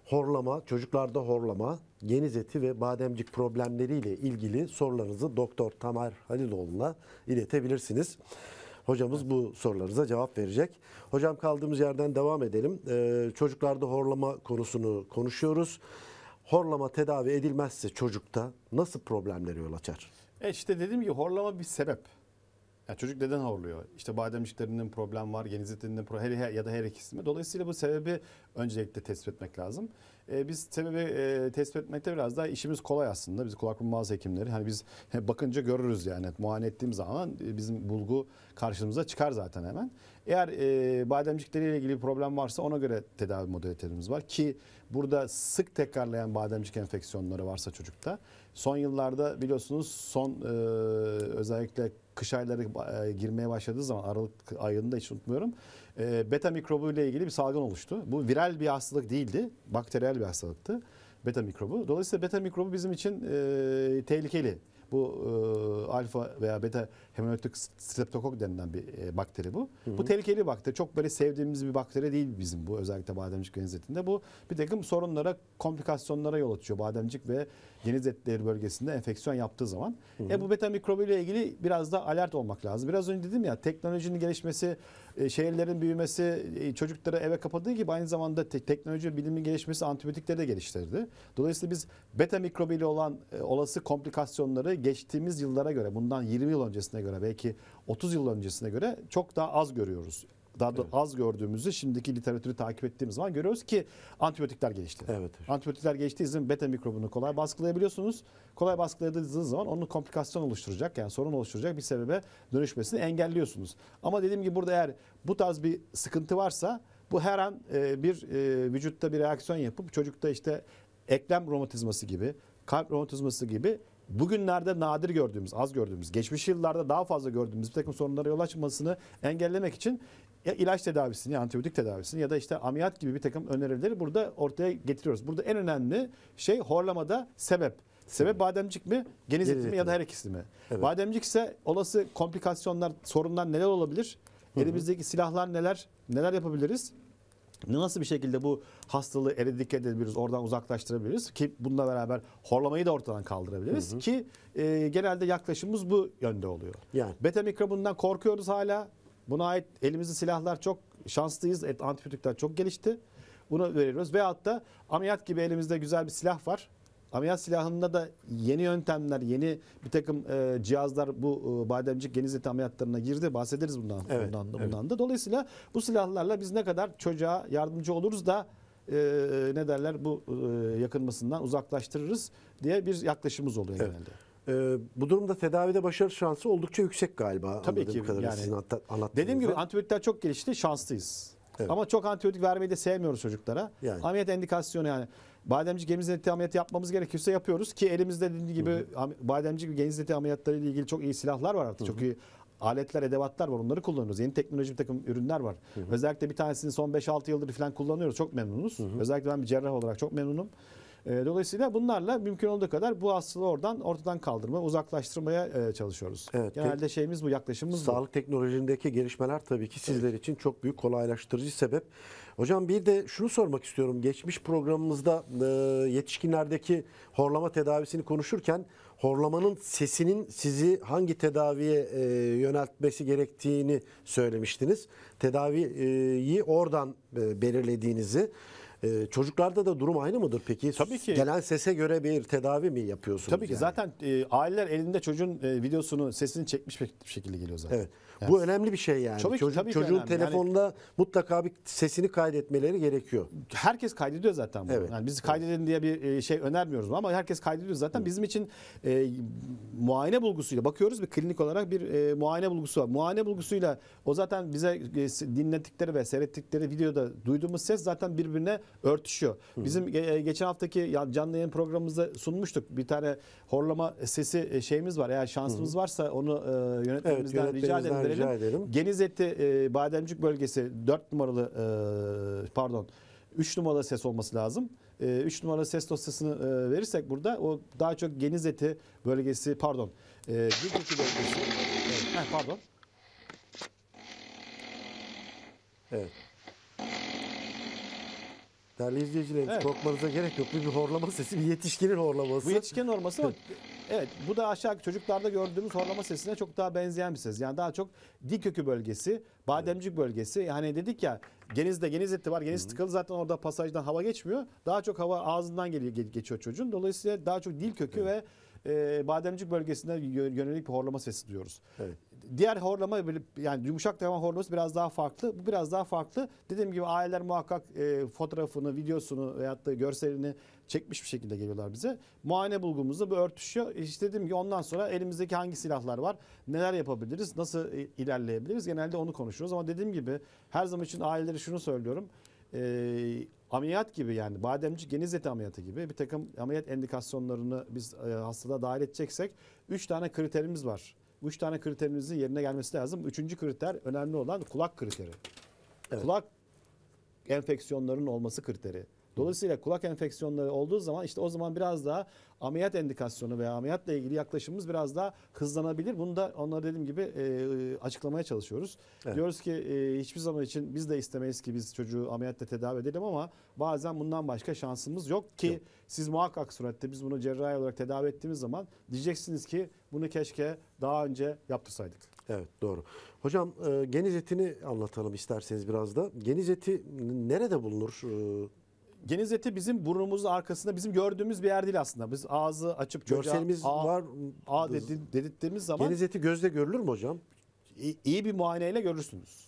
horlama, çocuklarda horlama, geniz eti ve bademcik problemleriyle ilgili sorularınızı Doktor Tamer Haliloğlu'na iletebilirsiniz. Hocamız bu sorularınıza cevap verecek. Hocam kaldığımız yerden devam edelim. Çocuklarda horlama konusunu konuşuyoruz. Horlama tedavi edilmezse çocukta nasıl problemlere yol açar? İşte dediğim gibi horlama bir sebep. Yani çocuk neden horluyor? İşte bademciklerinin problem var, geniz etinin problem ya da her ikisi mi? Dolayısıyla bu sebebi öncelikle tespit etmek lazım. Biz sebebi tespit etmekte biraz daha işimiz kolay aslında. Biz kulak burun boğaz hekimleri. Hani biz bakınca görürüz yani. Muayene ettiğimiz zaman bizim bulgu karşımıza çıkar zaten hemen. Eğer bademcikleriyle ilgili bir problem varsa ona göre tedavi modalitelerimiz var. Ki burada sık tekrarlayan bademcik enfeksiyonları varsa çocukta. Son yıllarda biliyorsunuz özellikle kış ayları girmeye başladığı zaman Aralık ayında hiç unutmuyorum. Beta mikrobu ile ilgili bir salgın oluştu. Bu viral bir hastalık değildi. Bakteriyel bir hastalıktı. Beta mikrobu. Dolayısıyla beta mikrobu bizim için tehlikeli. Bu alfa veya beta hemolytik streptokok denilen bir bakteri bu. Bu tehlikeli bir bakteri. Çok böyle sevdiğimiz bir bakteri değil bizim bu. Özellikle bademcik geniz etinde. Bu bir takım sorunlara, komplikasyonlara yol açıyor. Bademcik ve geniz etleri bölgesinde enfeksiyon yaptığı zaman. Bu beta mikrobu ile ilgili biraz da alert olmak lazım. Biraz önce dedim ya, teknolojinin gelişmesi, şehirlerin büyümesi çocukları eve kapadığı gibi aynı zamanda teknoloji ve bilimin gelişmesi antibiyotikleri de geliştirdi. Dolayısıyla biz beta mikrobu ile olan olası komplikasyonları geçtiğimiz yıllara göre, bundan 20 yıl öncesine göre, belki 30 yıl öncesine göre çok daha az görüyoruz. Daha da az gördüğümüzü şimdiki literatürü takip ettiğimiz zaman görüyoruz ki antibiyotikler gelişti. Evet. Antibiyotikler geçtiği zaman beta mikrobunu kolay baskılayabiliyorsunuz. Kolay baskıladığınız zaman onun komplikasyon oluşturacak, yani sorun oluşturacak bir sebebe dönüşmesini engelliyorsunuz. Ama dediğim gibi burada eğer bu tarz bir sıkıntı varsa bu her an bir vücutta bir reaksiyon yapıp çocukta işte eklem romatizması gibi, kalp romatizması gibi bugünlerde nadir gördüğümüz, az gördüğümüz, geçmiş yıllarda daha fazla gördüğümüz bir takım sorunlara yol açmasını engellemek için ya ilaç tedavisini, antibiyotik tedavisini ya da işte ameliyat gibi bir takım önerileri burada ortaya getiriyoruz. Burada en önemli şey horlamada sebep. Sebep bademcik mi, geniz eti mi ya da her ikisi mi? Evet. Bademcik ise olası komplikasyonlar, sorunlar neler olabilir? Elimizdeki silahlar neler yapabiliriz? Nasıl bir şekilde bu hastalığı eradike edebiliriz, oradan uzaklaştırabiliriz ki bununla beraber horlamayı da ortadan kaldırabiliriz ki genelde yaklaşımımız bu yönde oluyor. Yani. Beta mikrobundan korkuyoruz hala. Buna ait elimizde silahlar çok şanslıyız. Antibiyotikler çok gelişti. Bunu veriyoruz. Veyahut da ameliyat gibi elimizde güzel bir silah var. Ameliyat silahında da yeni yöntemler, yeni bir takım cihazlar bu bademcik geniz eti ameliyatlarına girdi. Bahsederiz bundan, Evet, bundan da. Dolayısıyla bu silahlarla biz ne kadar çocuğa yardımcı oluruz da bu yakınmasından uzaklaştırırız diye bir yaklaşımımız oluyor genelde. Bu durumda tedavide başarı şansı oldukça yüksek galiba. Tabii ki. Yani, sizin anlattığınızda. Dediğim gibi antibiyotikler çok gelişti, şanslıyız. Evet. Ama çok antibiyotik vermeyi de sevmiyoruz çocuklara. Yani. Ameliyat indikasyonu yani. Bademcik geniz eti ameliyatı yapmamız gerekirse yapıyoruz ki elimizde dediğim gibi bademcik ve geniz eti ameliyatları ile ilgili çok iyi silahlar var artık. Çok iyi aletler, edevatlar var. Onları kullanıyoruz. Yeni teknoloji bir takım ürünler var. Özellikle bir tanesini son 5-6 yıldır falan kullanıyoruz. Çok memnunuz. Özellikle ben bir cerrah olarak çok memnunum. Dolayısıyla bunlarla mümkün olduğu kadar bu hastalığı ortadan kaldırmaya, uzaklaştırmaya çalışıyoruz. Evet, genelde şeyimiz bu, yaklaşımımız bu. Sağlık teknolojisindeki gelişmeler tabii ki sizler için çok büyük kolaylaştırıcı sebep. Hocam bir de şunu sormak istiyorum. Geçmiş programımızda yetişkinlerdeki horlama tedavisini konuşurken horlamanın sesinin sizi hangi tedaviye yöneltmesi gerektiğini söylemiştiniz. Tedaviyi oradan belirlediğinizi. Çocuklarda da durum aynı mıdır peki? Tabii ki. Gelen sese göre bir tedavi mi yapıyorsunuz? Tabii ki yani? zaten aileler elinde çocuğun videosunu, sesini çekmiş bir şekilde geliyor zaten. Evet. Bu önemli bir şey yani. Tabii ki, tabii ki Çocuğun önemli. telefonunda mutlaka bir sesini kaydetmeleri gerekiyor. Herkes kaydediyor zaten bunu. Evet. Yani biz kaydedin diye bir şey önermiyoruz ama herkes kaydediyor zaten. Bizim için muayene bulgusuyla bakıyoruz, bir klinik olarak bir muayene bulgusu var. Muayene bulgusuyla o zaten bize dinlettikleri ve seyrettikleri videoda duyduğumuz ses zaten birbirine örtüşüyor. Bizim geçen haftaki canlı yayın programımızda sunmuştuk. Bir tane horlama sesi şeyimiz var. Eğer şansımız varsa onu yönetmenimizden rica edelim. Genizeti Bademcik bölgesi 4 numaralı 3 numaralı ses olması lazım. 3 numaralı ses dosyasını verirsek burada o daha çok Genizeti bölgesi Gültepe bölgesi. Evet, pardon. Evet. Değerli izleyicilerimiz, Evet. korkmanıza gerek yok. Bu bir horlama sesi, bir yetişkinin horlaması. Bu yetişkin horlaması ama evet, bu da aşağı çocuklarda gördüğümüz horlama sesine çok daha benzeyen bir ses. Yani daha çok dil kökü bölgesi, bademcik bölgesi. Yani dedik ya Genizeti var. Geniz tıkalı, zaten orada pasajdan hava geçmiyor. Daha çok hava ağzından geçiyor çocuğun. Dolayısıyla daha çok dil kökü ve bademcik bölgesine yönelik bir horlama sesi duyuyoruz. Evet. Diğer horlama, yani yumuşak devam horlaması biraz daha farklı. Bu biraz daha farklı. Dediğim gibi aileler muhakkak fotoğrafını, videosunu veyahut da görselini çekmiş bir şekilde geliyorlar bize. Muayene bulgumuzla bu örtüşüyor. İşte dediğim gibi ondan sonra elimizdeki hangi silahlar var, neler yapabiliriz, nasıl ilerleyebiliriz, genelde onu konuşuyoruz. Ama dediğim gibi her zaman için ailelere şunu söylüyorum. Ameliyat gibi, yani bademcik genizeti ameliyatı gibi bir takım ameliyat endikasyonlarını biz hastalığa dahil edeceksek 3 tane kriterimiz var. Bu 3 tane kriterimizin yerine gelmesi lazım. 3. kriter önemli olan kulak kriteri. Evet. Kulak enfeksiyonlarının olması kriteri. Dolayısıyla kulak enfeksiyonları olduğu zaman işte o zaman biraz daha ameliyat endikasyonu veya ameliyatla ilgili yaklaşımımız biraz daha hızlanabilir. Bunu da onlara dediğim gibi açıklamaya çalışıyoruz. Evet. Diyoruz ki hiçbir zaman için biz de istemeyiz ki biz çocuğu ameliyatla tedavi edelim ama bazen bundan başka şansımız yok ki siz muhakkak surette biz bunu cerrahi olarak tedavi ettiğimiz zaman diyeceksiniz ki bunu keşke daha önce yaptırsaydık. Evet, doğru. Hocam geniz etini anlatalım isterseniz biraz da. Geniz eti nerede bulunur? Geniz eti bizim burnumuzun arkasında, bizim gördüğümüz bir yer değil aslında. Biz ağzı açıp çocuğa Görselimiz var. dedirttiğimiz zaman Geniz eti gözle görülür mü hocam? iyi bir muayeneyle görürsünüz.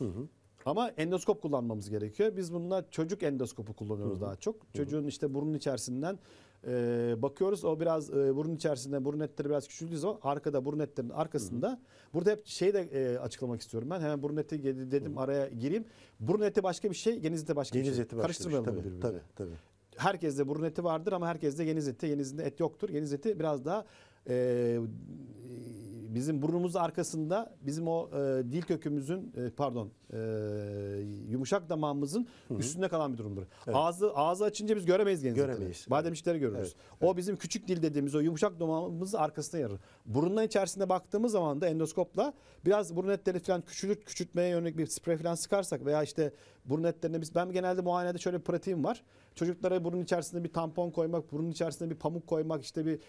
Ama endoskop kullanmamız gerekiyor. Biz bununla çocuk endoskopu kullanıyoruz daha çok. Çocuğun işte burnun içerisinden bakıyoruz. O biraz burun içerisinde burun etleri biraz küçüldüğü zaman arkada burun etlerinin arkasında. Burada hep şeyi de açıklamak istiyorum ben. Hemen burun eti dedim, araya gireyim. Burun eti başka bir şey, geniz eti başka Geniz bir şey. eti başka Karıştırmayalım bir şey. birbirine. Tabii. Herkeste burun eti vardır ama herkeste geniz eti. Genizinde et yoktur. Geniz eti biraz daha bizim burnumuzun arkasında, bizim o dil kökümüzün yumuşak damağımızın üstünde kalan bir durumdur. Evet. Ağzı açınca biz göremeyiz geniz Göremeyiz. Bademcikleri görürüz. Evet. O bizim küçük dil dediğimiz o yumuşak damağımızın arkasında yer alır. Burunun içerisinde baktığımız zaman da endoskopla biraz burun etleri falan küçültmeye yönelik bir sprey falan sıkarsak veya işte burun etlerine ben genelde muayenede şöyle bir pratiğim var. Çocuklara burun içerisinde bir tampon koymak, burun içerisinde bir pamuk koymak, işte bir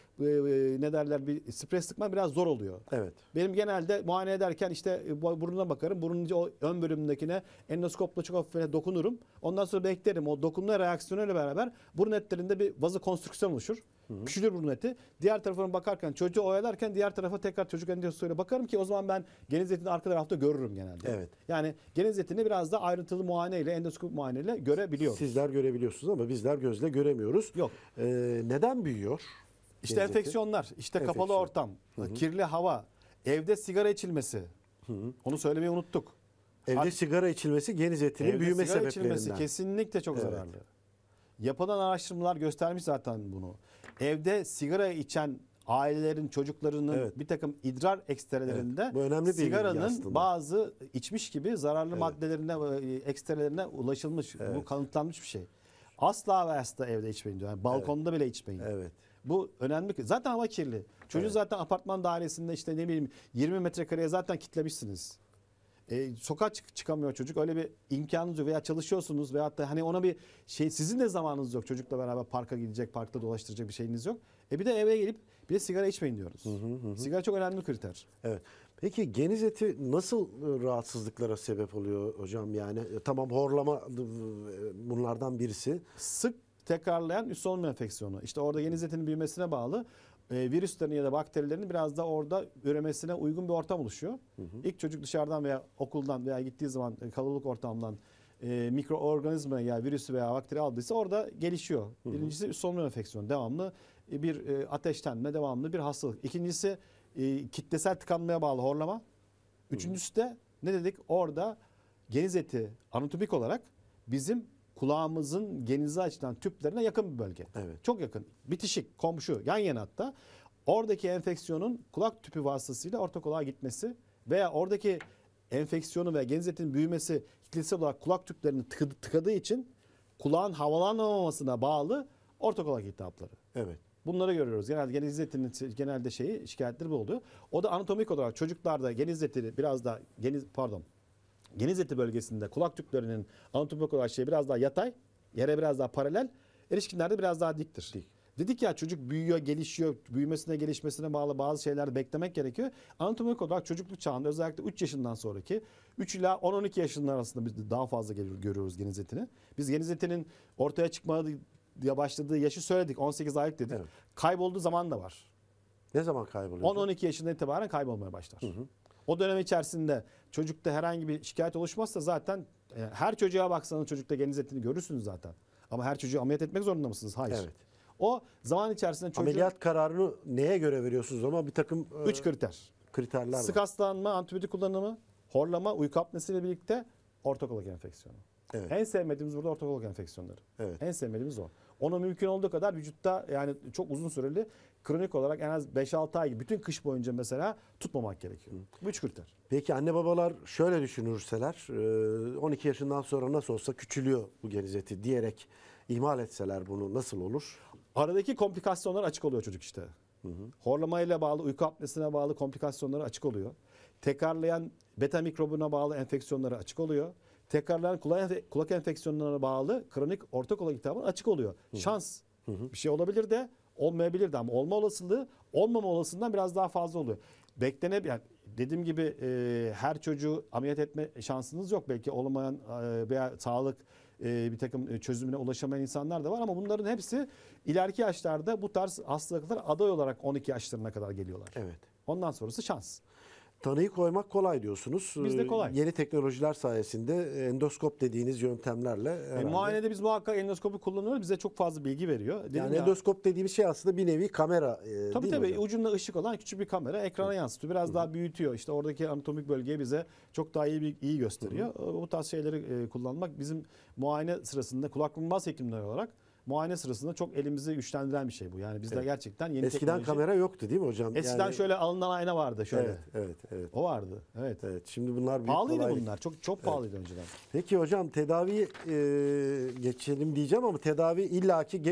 bir sprey sıkmak biraz zor oluyor. Evet. Benim genelde muayene ederken işte burnuna bakarım. Burnun o ön bölümündekine endoskopla çok hafif dokunurum. Ondan sonra beklerim. O dokunma reaksiyonuyla beraber burun etlerinde bir vazokonstrüksiyon oluşur. Küçülür burun eti. Diğer tarafına bakarken, çocuğu oyalarken diğer tarafa tekrar çocuk endoskopiyle bakarım ki o zaman ben geniz etini arka tarafta görürüm genelde. Evet. Yani geniz etini biraz da ayrıntılı muayeneyle, endoskop muayeneyle görebiliyoruz. Sizler görebiliyorsunuz ama bizler gözle göremiyoruz. Yok. Neden büyüyor? İşte enfeksiyonlar, işte kapalı ortam, kirli hava, evde sigara içilmesi. Onu söylemeyi unuttuk. Evde sigara içilmesi geniz etinin büyüme sigara sebeplerinden. içilmesi kesinlikle çok Evet. zararlı. Yapılan araştırmalar göstermiş zaten bunu. Evde sigara içen ailelerin çocuklarının bir takım idrar ekstrelerinde Bu önemli bir bilgi sigaranın aslında. bazı içmiş gibi zararlı maddelerine, ekstrelerine ulaşılmış. Bu kanıtlanmış bir şey. Asla ve asla evde içmeyin diyor. Yani balkonda bile içmeyin. Evet. Bu önemli. Zaten hava kirli. Çocuğu zaten apartman dairesinde işte ne bileyim 20 metrekareye zaten kitlemişsiniz. Sokağa çıkamıyor çocuk. Öyle bir imkanınız yok veya çalışıyorsunuz veyahut da hani ona bir şey, sizin de zamanınız yok. Çocukla beraber parka gidecek, parkta dolaştıracak bir şeyiniz yok. Bir de eve gelip bir de sigara içmeyin diyoruz. Sigara çok önemli bir kriter. Evet. Peki geniz eti nasıl rahatsızlıklara sebep oluyor hocam? Yani tamam, horlama bunlardan birisi. Sık tekrarlayan üst solunum enfeksiyonu. İşte orada geniz etinin büyümesine bağlı virüslerin ya da bakterilerin biraz da orada üremesine uygun bir ortam oluşuyor. İlk çocuk dışarıdan veya okuldan veya gittiği zaman kalabalık ortamdan mikroorganizma ya virüsü veya bakteri aldıysa orada gelişiyor. Birincisi üst solunum enfeksiyonu. Devamlı bir ateşlenme, devamlı bir hastalık. İkincisi kitlesel tıkanmaya bağlı horlama. Üçüncüsü de ne dedik? Orada geniz eti anatomik olarak bizim kulağımızın genize açılan tüplerine yakın bir bölge. Evet. Çok yakın. Bitişik, komşu, yan yana hatta. Oradaki enfeksiyonun kulak tüpü vasıtasıyla orta kulağa gitmesi veya oradaki enfeksiyonu ve geniz etinin büyümesi kitlesel olarak kulak tüplerini tıkadığı için kulağın havalanamamasına bağlı orta kulak iltihapları. Evet. Bunları görüyoruz. Genelde geniz etinin genelde şikayetleri bu oluyor. O da anatomik olarak çocuklarda geniz eti biraz da geniz eti bölgesinde kulak tüplerinin anatomik olarak biraz daha yatay, yere biraz daha paralel, erişkinlerde biraz daha diktir. Dik. Dedik ya çocuk büyüyor, gelişiyor, büyümesine, gelişmesine bağlı bazı şeyler beklemek gerekiyor. Anatomik olarak çocukluk çağında özellikle 3 yaşından sonraki 3 ila 10-12 yaşının arasında biz daha fazla görüyoruz geniz etini. Biz geniz etinin ortaya çıkmaya başladığı yaşı söyledik. 18 aylık dedik. Evet. Kaybolduğu zaman da var. Ne zaman kayboluyor? 10-12 yaşından itibaren kaybolmaya başlar. O dönem içerisinde çocukta herhangi bir şikayet oluşmazsa zaten her çocuğa baksanız çocukta geniz etini görürsünüz zaten. Ama her çocuğu ameliyat etmek zorunda mısınız? Hayır. Evet. O zaman içerisinde çocuğun Ameliyat kararını neye göre veriyorsunuz ama bir takım 3 kriter. kriterler Sık var. hastalanma, antibiyotik kullanımı, horlama, uyku apnesiyle birlikte orta kulak enfeksiyonu. Evet. En sevmediğimiz burada orta kulak enfeksiyonları. Evet. En sevmediğimiz o. Onu mümkün olduğu kadar vücutta yani çok uzun süreli kronik olarak en az 5-6 ay bütün kış boyunca mesela tutmamak gerekiyor. Bu 3 kriter. Peki anne babalar şöyle düşünürseler 12 yaşından sonra nasıl olsa küçülüyor bu geniz eti diyerek ihmal etseler bunu nasıl olur? Aradaki komplikasyonlar açık oluyor çocuk işte. Horlamayla bağlı, uyku apnesine bağlı komplikasyonları açık oluyor. Tekrarlayan beta mikrobuna bağlı enfeksiyonları açık oluyor. Tekrarlayan kulak enfeksiyonlarına bağlı kronik orta kulak iltihabı açık oluyor. Şans. Bir şey olabilir de olmayabilir de ama olma olasılığı olmama olasılığından biraz daha fazla oluyor. Yani dediğim gibi her çocuğu ameliyat etme şansınız yok. Belki olmayan veya sağlık bir takım çözümüne ulaşamayan insanlar da var ama bunların hepsi ileriki yaşlarda bu tarz hastalıklar aday olarak 12 yaşlarına kadar geliyorlar. Evet. Ondan sonrası şans. Tanıyı koymak kolay diyorsunuz. Bizde kolay. Yeni teknolojiler sayesinde endoskop dediğiniz yöntemlerle herhalde. Muayenede biz muhakkak endoskopu kullanıyoruz. Bize çok fazla bilgi veriyor. Dedim Yani ya, endoskop dediğimiz şey aslında bir nevi kamera tabii değil mi tabii hocam? ucunda ışık olan küçük bir kamera ekrana yansıtıyor. Biraz daha büyütüyor. İşte oradaki anatomik bölgeyi bize çok daha iyi gösteriyor. Bu tarz şeyleri kullanmak bizim muayene sırasında kulak burun boğaz hekimleri olarak muayene sırasında çok elimizi güçlendiren bir şey bu. Yani bizde gerçekten yeni Eskiden teknoloji. kamera yoktu değil mi hocam? Eskiden Yani- şöyle alınan ayna vardı şöyle. Evet. O vardı. Evet. Evet. Şimdi bunlar büyük Pahalıydı kolaylık. bunlar. Çok pahalıydı önceden. Peki hocam tedavi geçelim diyeceğim ama tedavi illaki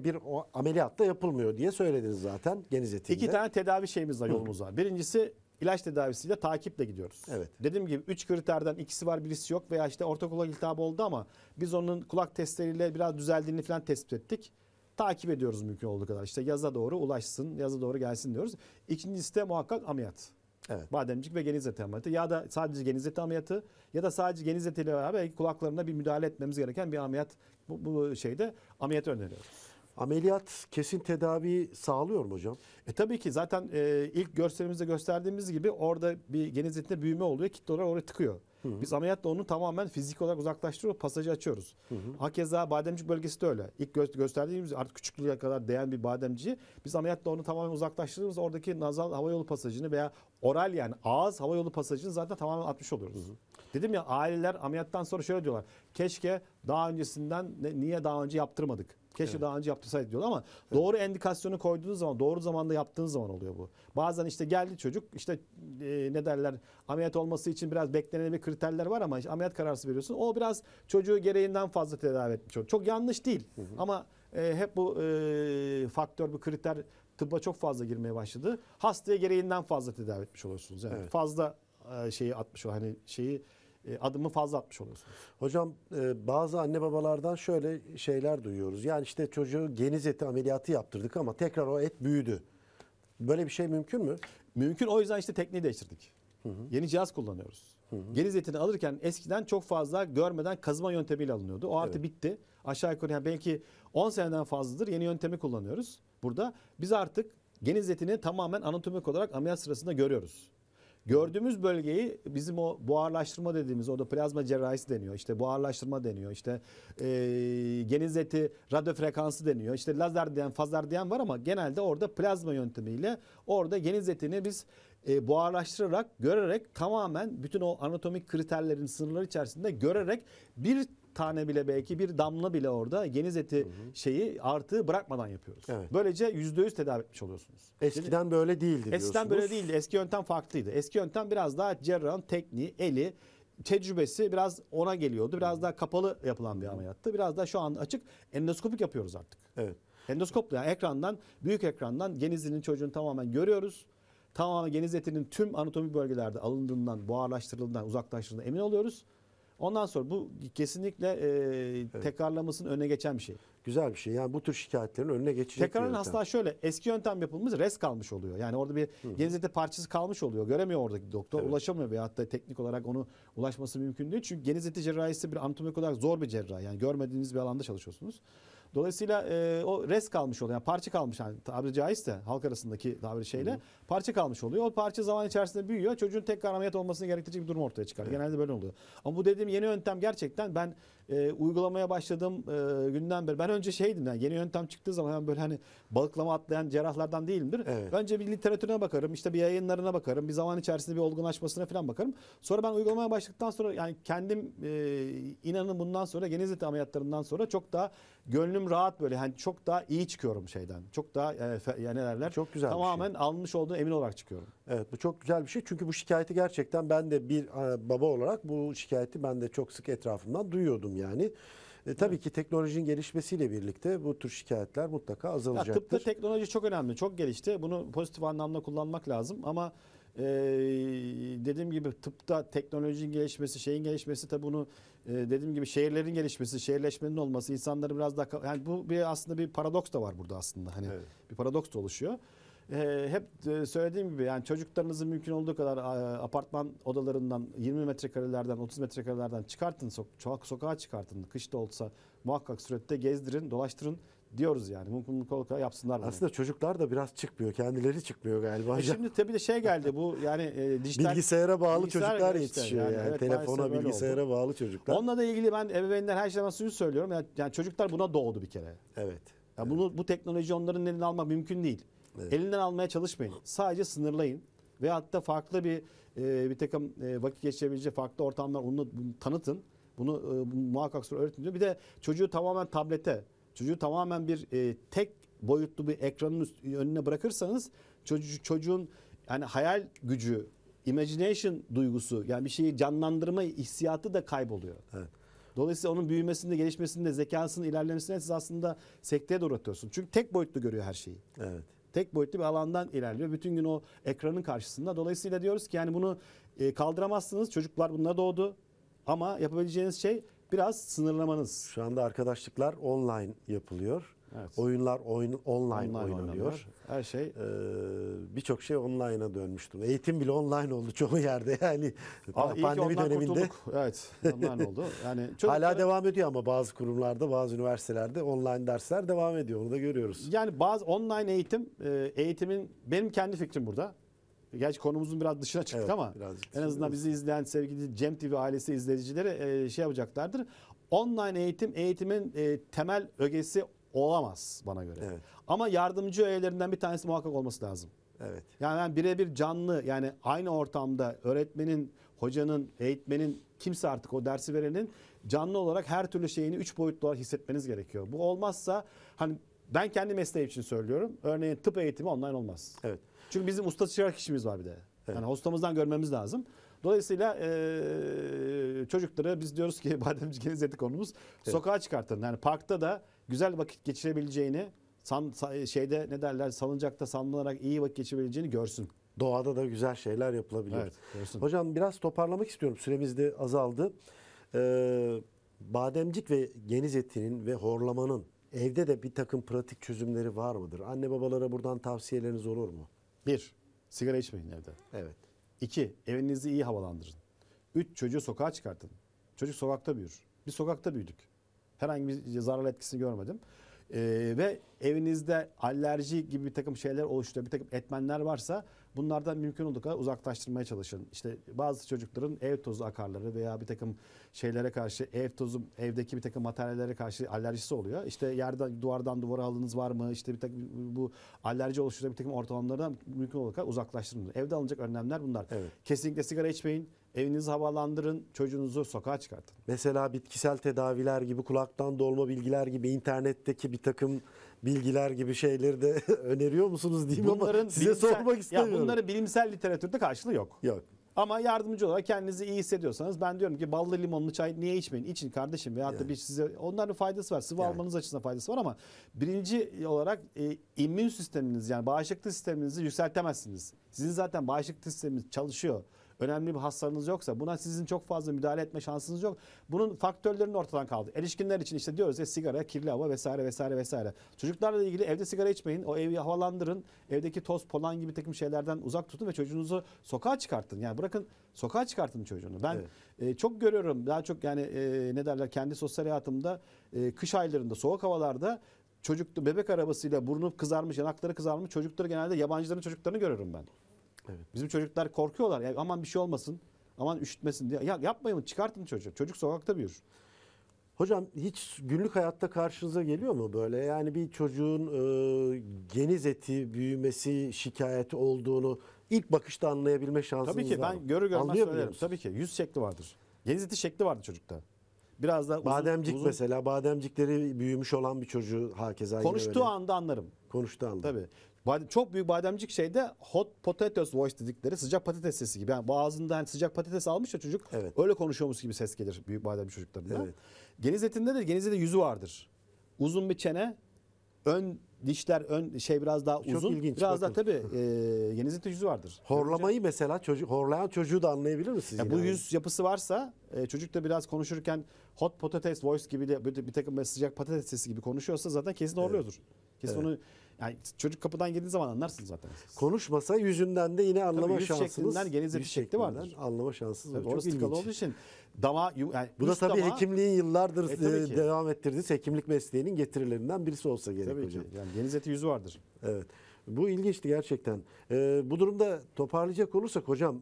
bir ameliyatta yapılmıyor diye söylediniz zaten geniz etinde. 2 tane tedavi şeyimiz var, yolumuz var. Birincisi ilaç tedavisiyle takiple gidiyoruz. Evet. Dediğim gibi 3 kriterden ikisi var birisi yok veya işte orta kulak iltihabı oldu ama biz onun kulak testleriyle biraz düzeldiğini falan tespit ettik. Takip ediyoruz mümkün olduğu kadar. İşte yaza doğru ulaşsın, yaza doğru gelsin diyoruz. İkincisi de muhakkak ameliyat. Evet. Bademcik ve geniz eti ameliyatı ya da sadece geniz eti ameliyatı ya da sadece geniz etiyle beraber kulaklarına bir müdahale etmemiz gereken bir ameliyat. Bu şeyde ameliyatı öneriyoruz. Ameliyat kesin tedavi sağlıyor mu hocam? Tabii ki zaten ilk görselimizde gösterdiğimiz gibi orada bir geniz etinde büyüme oluyor. Kitle olarak oraya tıkıyor. Biz ameliyatla onu tamamen fizik olarak uzaklaştırıyoruz. Pasajı açıyoruz. Hakeza bademcik bölgesi de öyle. İlk gösterdiğimiz artık küçüklüğe kadar değen bir bademciyi biz ameliyatla onu tamamen uzaklaştırdığımız oradaki nazal hava yolu pasajını veya oral yani ağız hava yolu pasajını zaten tamamen atmış oluyoruz. Dedim ya aileler ameliyattan sonra şöyle diyorlar. Keşke daha öncesinden niye daha önce yaptırmadık? Keşke daha önce yaptırsaydık diyorlar ama doğru endikasyonu koyduğunuz zaman, doğru zamanda yaptığınız zaman oluyor bu. Bazen işte geldi çocuk işte ne derler ameliyat olması için biraz beklenen bir kriterler var ama işte ameliyat kararı veriyorsun. O biraz çocuğu gereğinden fazla tedavi etmiş oluyor. Çok yanlış değil ama hep bu faktör, bu kriter tıbba çok fazla girmeye başladı. Hastaya gereğinden fazla tedavi etmiş oluyorsunuz. Yani Evet. fazla şeyi atmış o hani adımı fazla atmış oluyorsunuz. Hocam bazı anne babalardan şöyle şeyler duyuyoruz. Yani işte çocuğu geniz eti ameliyatı yaptırdık ama tekrar o et büyüdü. Böyle bir şey mümkün mü? Mümkün, o yüzden işte tekniği değiştirdik. Yeni cihaz kullanıyoruz. Geniz etini alırken eskiden çok fazla görmeden kazıma yöntemiyle alınıyordu. O artık bitti. Aşağı yukarı yani belki 10 seneden fazladır yeni yöntemi kullanıyoruz. Burada biz artık geniz etini tamamen anatomik olarak ameliyat sırasında görüyoruz. Gördüğümüz bölgeyi bizim o buharlaştırma dediğimiz, orada plazma cerrahisi deniyor. İşte buharlaştırma deniyor. İşte geniz eti radyo frekansı deniyor. İşte lazer diyen, fazer diyen var ama genelde orada plazma yöntemiyle orada geniz etini biz buharlaştırarak, görerek tamamen bütün o anatomik kriterlerin sınırları içerisinde görerek bir tane bile belki bir damla bile orada geniz eti şeyi artığı bırakmadan yapıyoruz. Evet. Böylece %100 tedavi etmiş oluyorsunuz. Eskiden böyle değildi diyorsunuz. Eskiden böyle değildi. Eski yöntem farklıydı. Eski yöntem biraz daha cerrahın tekniği, eli, tecrübesi biraz ona geliyordu. Biraz daha kapalı yapılan bir ameliyattı. Biraz daha şu an açık endoskopik yapıyoruz artık. Evet. Endoskopla yani ekrandan, büyük ekrandan genizinin çocuğunu tamamen görüyoruz. Tamamen geniz etinin tüm anatomik bölgelerde alındığından, buharlaştırıldığından, uzaklaştırıldığından emin oluyoruz. Ondan sonra bu kesinlikle tekrarlamasının önüne geçen bir şey. Güzel bir şey. Yani bu tür şikayetlerin önüne geçecek bir Tekrarın yöntem. hastalığı şöyle, eski yöntem yapılmış res kalmış oluyor. Yani orada bir geniz eti parçası kalmış oluyor. Göremiyor oradaki doktor. Evet. Ulaşamıyor veyahut da teknik olarak onu ulaşması mümkün değil. Çünkü geniz eti cerrahisi bir anatomik olarak zor bir cerrahi. Yani görmediğiniz bir alanda çalışıyorsunuz. Dolayısıyla o res kalmış oluyor. Yani parça kalmış. Yani tabiri caizse halk arasındaki tabiri şeyle parça kalmış oluyor. O parça zaman içerisinde büyüyor. Çocuğun tekrar ameliyat olmasını gerektirecek bir durum ortaya çıkar. Genelde böyle oluyor. Ama bu dediğim yeni yöntem gerçekten ben uygulamaya başladığım günden beri ben önce şeydim yani yeni yöntem çıktığı zaman hemen böyle hani balıklama atlayan cerrahlardan değilimdir. Evet. Önce bir literatürüne bakarım, işte bir yayınlarına bakarım, bir zaman içerisinde bir olgunlaşmasına falan bakarım. Sonra ben uygulamaya başladıktan sonra yani kendim inanın bundan sonra geniz eti ameliyatlarından sonra çok daha gönlüm rahat böyle hani çok daha iyi çıkıyorum şeyden. Çok daha yani ne derler? Çok güzel bir tamamen alınmış olduğunu emin olarak çıkıyorum. Evet, bu çok güzel bir şey. Çünkü bu şikayeti gerçekten ben de bir baba olarak bu şikayeti ben de çok sık etrafımdan duyuyordum yani. Tabii ki teknolojinin gelişmesiyle birlikte bu tür şikayetler mutlaka Ya azalacaktır. tıpta teknoloji çok önemli, çok gelişti. Bunu pozitif anlamda kullanmak lazım ama dediğim gibi tıpta teknolojinin gelişmesi, şeyin gelişmesi tabii bunu dediğim gibi şehirlerin gelişmesi, şehirleşmenin olması insanları biraz daha yani bu bir aslında bir paradoks da var burada aslında. Hani Evet. bir paradoks da oluşuyor. Hep söylediğim gibi yani çocuklarınızı mümkün olduğu kadar apartman odalarından 20 metrekarelerden 30 metrekarelerden çıkartın, sokağa çıkartın. Kışta olsa muhakkak surette gezdirin, dolaştırın diyoruz yani. Mümkün olduğu yapsınlar bunu. Aslında çocuklar da biraz çıkmıyor. Kendileri çıkmıyor galiba. Şimdi tabii de şey geldi bu yani dijital Bilgisayara bağlı bilgisayar çocuklar işte yetişiyor yani. evet, Telefona, maalesef öyle bilgisayara oldu. bağlı çocuklar. Onunla da ilgili ben ebeveynler her şeyden suyu söylüyorum. Yani çocuklar buna doğdu bir kere. Evet. Ya bu teknoloji onların elinden almak mümkün değil. Evet. Elinden almaya çalışmayın. Sadece sınırlayın. Ve hatta farklı bir takım vakit geçirebileceği farklı ortamlar onu tanıtın. Bunu muhakkak sonra öğretin diyor. Bir de çocuğu tamamen tablete, çocuğu tamamen bir tek boyutlu bir ekranın önüne bırakırsanız çocuğun yani hayal gücü, imagination duygusu yani bir şeyi canlandırma hissiyatı da kayboluyor. Evet. Dolayısıyla onun büyümesinde, gelişmesinde, zekasının ilerlemesine siz aslında sekteye doğru atıyorsunuz. Çünkü tek boyutlu görüyor her şeyi. Evet. Tek boyutlu bir alandan ilerliyor. Bütün gün o ekranın karşısında. Dolayısıyla diyoruz ki yani bunu kaldıramazsınız. Çocuklar bununla doğdu. Ama yapabileceğiniz şey biraz sınırlamanız. Şu anda arkadaşlıklar online yapılıyor. Evet. Oyunlar online oynanıyor. oynanıyor. Her şey. Birçok şey online'a dönmüştüm. Eğitim bile online oldu çoğu yerde yani. İyi ki Pandemi ondan döneminde kurtulduk. Evet. Online oldu. Yani hala çocuklara- devam ediyor ama bazı kurumlarda, bazı üniversitelerde online dersler devam ediyor. Onu da görüyoruz. Yani bazı online eğitimin benim kendi fikrim burada. Gerçi konumuzun biraz dışına çıktık Evet, ama birazcık en azından bizi izleyen sevgili Cem TV ailesi izleyicileri şey yapacaklardır. Online eğitimin temel ögesi olamaz bana göre. Evet. Ama yardımcı öğelerinden bir tanesi muhakkak olması lazım. Evet. Yani birebir canlı yani aynı ortamda öğretmenin, hocanın, eğitmenin kimse artık o dersi verenin canlı olarak her türlü şeyini 3 boyutlu olarak hissetmeniz gerekiyor. Bu olmazsa hani ben kendi mesleğim için söylüyorum. Örneğin tıp eğitimi online olmaz. Evet. Çünkü bizim usta çırak işimiz var bir de. Yani hastamızdan görmemiz lazım. Dolayısıyla çocukları biz diyoruz ki bademci geniz eti konumuz sokağa çıkartın. Yani parkta da güzel vakit geçirebileceğini şeyde ne derler salıncakta sallanarak iyi vakit geçirebileceğini görsün. Doğada da güzel şeyler yapılabiliyor. Evet, görsün. Hocam biraz toparlamak istiyorum. Süremiz de azaldı. Bademcik ve geniz etinin ve horlamanın evde de bir takım pratik çözümleri var mıdır? Anne babalara buradan tavsiyeleriniz olur mu? 1. Sigara içmeyin evde. Evet. 2. Evinizi iyi havalandırın. 3. Çocuğu sokağa çıkartın. Çocuk sokakta büyür. Biz sokakta büyüdük. Herhangi bir zararlı etkisini görmedim. Ve evinizde alerji gibi bir takım şeyler oluşturuyor, bir takım etmenler varsa bunlardan mümkün olduğu kadar uzaklaştırmaya çalışın. İşte bazı çocukların ev tozu akarları veya bir takım şeylere karşı ev tozu, evdeki bir takım materyallere karşı alerjisi oluyor. İşte yerden, duvardan duvara halınız var mı? İşte bir takım bu alerji oluşturan bir takım ortamlardan mümkün olduğu kadar uzaklaştırın. Evde alınacak önlemler bunlar. Evet. Kesinlikle sigara içmeyin. Evinizi havalandırın. Çocuğunuzu sokağa çıkartın. Mesela bitkisel tedaviler gibi, kulaktan dolma bilgiler gibi, internetteki bir takım bilgiler gibi şeyleri de öneriyor musunuz diyeyim ama size sormak istemiyorum. Bunların bilimsel literatürde karşılığı yok. Yok. Ama yardımcı olarak kendinizi iyi hissediyorsanız ben diyorum ki ballı limonlu çay niye içmeyin? İçin kardeşim. Veyahut da bir size onların faydası var. Sıvı almanız açısından faydası var ama birinci olarak immün sisteminiz yani bağışıklık sisteminizi yükseltemezsiniz. Sizin zaten bağışıklık sisteminiz çalışıyor. Önemli bir hastalığınız yoksa buna sizin çok fazla müdahale etme şansınız yok. Bunun faktörlerinin ortadan kaldı. Erişkinler için işte diyoruz ya sigara, kirli hava vesaire vesaire vesaire. Çocuklarla ilgili evde sigara içmeyin. O evi havalandırın. Evdeki toz, polen gibi takım şeylerden uzak tutun ve çocuğunuzu sokağa çıkartın. Yani bırakın sokağa çıkartın çocuğunu. Ben çok görüyorum daha çok yani ne derler kendi sosyal hayatımda kış aylarında soğuk havalarda bebek arabasıyla burnu kızarmış, yanakları kızarmış çocukları genelde yabancıların çocuklarını görüyorum ben. Evet. Bizim çocuklar korkuyorlar. Ya aman bir şey olmasın. Aman üşütmesin diye. Ya yapmayın çıkartın çocuğu. Çocuk sokakta büyür. Hocam hiç günlük hayatta karşınıza geliyor mu böyle? Yani bir çocuğun geniz eti büyümesi şikayeti olduğunu ilk bakışta anlayabilme şansınız Tabii ki var mı? ben görür görmez Anlayabiliyor söylerim. musunuz? Tabii ki yüz şekli vardır. Geniz eti şekli vardır çocukta. Biraz da uzun, Bademcik uzun mesela, bademcikleri büyümüş olan bir çocuğu hakeza yine konuştuğu öyle. anda anlarım. Konuştuğu anda. Tabii. Çok büyük bademcik şeyde hot potatoes voice dedikleri sıcak patates sesi gibi. Yani boğazında hani sıcak patates almış ya çocuk. Evet. Öyle konuşuyormuş gibi ses gelir büyük bademcik çocuklarında. Evet. Geniz etinde de geniz eti yüzü vardır. Uzun bir çene, ön dişler biraz daha Çok uzun. ilginç, Biraz daha bakın. tabii geniz eti yüzü vardır. Horlamayı mesela horlayan çocuğu da anlayabilir misiniz? Ya yine? bu yüz yapısı varsa çocuk da biraz konuşurken hot patates voice gibi de bir takım böyle sıcak patates sesi gibi konuşuyorsa zaten kesin horluyordur. Kesin onu yani çocuk kapıdan girdiği zaman anlarsın zaten. Konuşmasa yüzünden de yine anlama yüz şansınız. şeklinden geniz eti yüz şekli şeklinden vardır. Anlama şansınız var. Tabii Çok orası tıkalı ilginç. olduğu için yani Bu da üst tabii damağı- hekimliğin yıllardır tabii ki. devam ettirdiğiniz hekimlik mesleğinin getirilerinden birisi olsa gerek Tabii hocam. ki. Yani geniz eti yüzü vardır. Evet. Bu ilginçti gerçekten. Bu durumda toparlayacak olursak hocam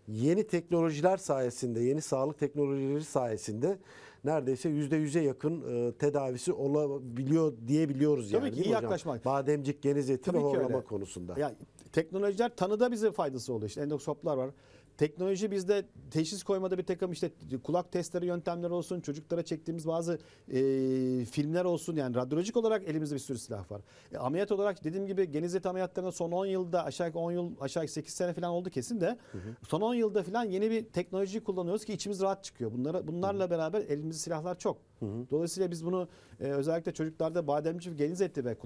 yeni teknolojiler sayesinde, yeni sağlık teknolojileri sayesinde neredeyse %100'e yakın tedavisi olabiliyor diyebiliyoruz yani. Tabii ki, değil iyi mi hocam? yaklaşmak. Bademcik, geniz eti Tabii ve ki horlama öyle. konusunda. Ya teknolojiler tanıda bize faydası oluyor. İşte endoskoplar var. Teknoloji bizde teşhis koymada bir takım işte kulak testleri yöntemleri olsun, çocuklara çektiğimiz bazı filmler olsun yani radyolojik olarak elimizde bir sürü silah var. Ameliyat olarak dediğim gibi geniz eti ameliyatlarında son 10 yılda aşağı yukarı 10 yıl aşağı yukarı 8 sene falan oldu kesin de son 10 yılda falan yeni bir teknoloji kullanıyoruz ki içimiz rahat çıkıyor. Bunlarla beraber elimizde silahlar çok. Dolayısıyla biz bunu özellikle çocuklarda bademcik, geniz eti ve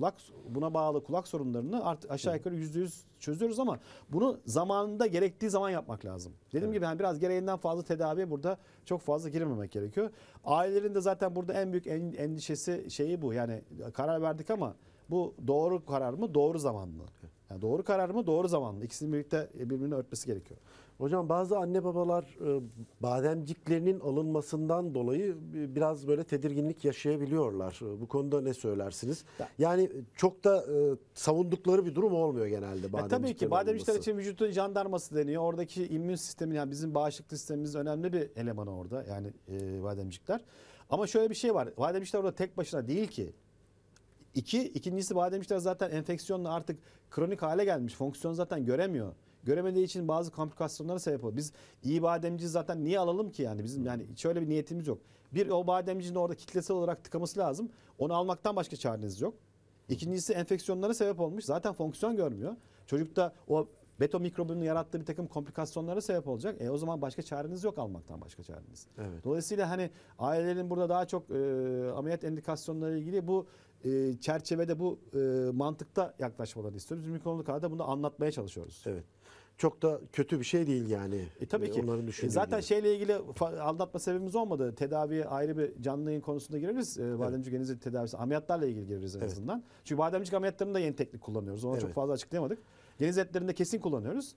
buna bağlı kulak sorunlarını artık aşağı yukarı %100 çözüyoruz ama bunu zamanında gerektiği zaman yapmak lazım. Dediğim gibi yani biraz gereğinden fazla tedaviye burada çok fazla girmemek gerekiyor. Ailelerin de zaten burada en büyük endişesi şeyi bu. Yani karar verdik ama bu doğru karar mı, doğru zaman mı? Yani doğru karar mı, doğru zaman mı? İkisinin birlikte birbirini örtmesi gerekiyor. Hocam bazı anne babalar bademciklerinin alınmasından dolayı biraz böyle tedirginlik yaşayabiliyorlar. Bu konuda ne söylersiniz? Yani çok da savundukları bir durum olmuyor genelde bademciklerin Tabii ki bademcikler alınması. için vücutun jandarması deniyor. Oradaki immün sistemin yani bizim bağışıklık sistemimiz önemli bir elemanı orada yani bademcikler. Ama şöyle bir şey var. Bademcikler orada tek başına değil ki. İkincisi bademcikler zaten enfeksiyonla artık kronik hale gelmiş. Fonksiyon zaten göremiyor. Göremediği için bazı komplikasyonlara sebep oluyor. Biz iyi bademciyi zaten niye alalım ki yani? Bizim yani şöyle bir niyetimiz yok. Bir o bademcinin orada kitlesel olarak tıkaması lazım. Onu almaktan başka çareniz yok. İkincisi enfeksiyonlara sebep olmuş. Zaten fonksiyon görmüyor. Çocukta o beto mikrobunun yarattığı bir takım komplikasyonlara sebep olacak. O zaman başka çareniz yok almaktan başka çareniz. Evet. Dolayısıyla hani ailelerin burada daha çok ameliyat indikasyonları ilgili bu çerçevede bu mantıkta yaklaşmalarını istiyoruz. Biz mümkün olduğu kadar da bunu anlatmaya çalışıyoruz. Evet. Çok da kötü bir şey değil yani. Tabii ki. Onların düşündüğü Zaten gibi. şeyle ilgili aldatma sebebimiz olmadı. Tedaviye ayrı bir canlı yayın konusunda gireriz. Bademcik geniz eti tedavisi ameliyatlarla ilgili gireriz en azından. Çünkü bademcik ameliyatlarında da yeni teknik kullanıyoruz. Onu çok Evet. fazla açıklayamadık. Geniz etlerinde kesin kullanıyoruz.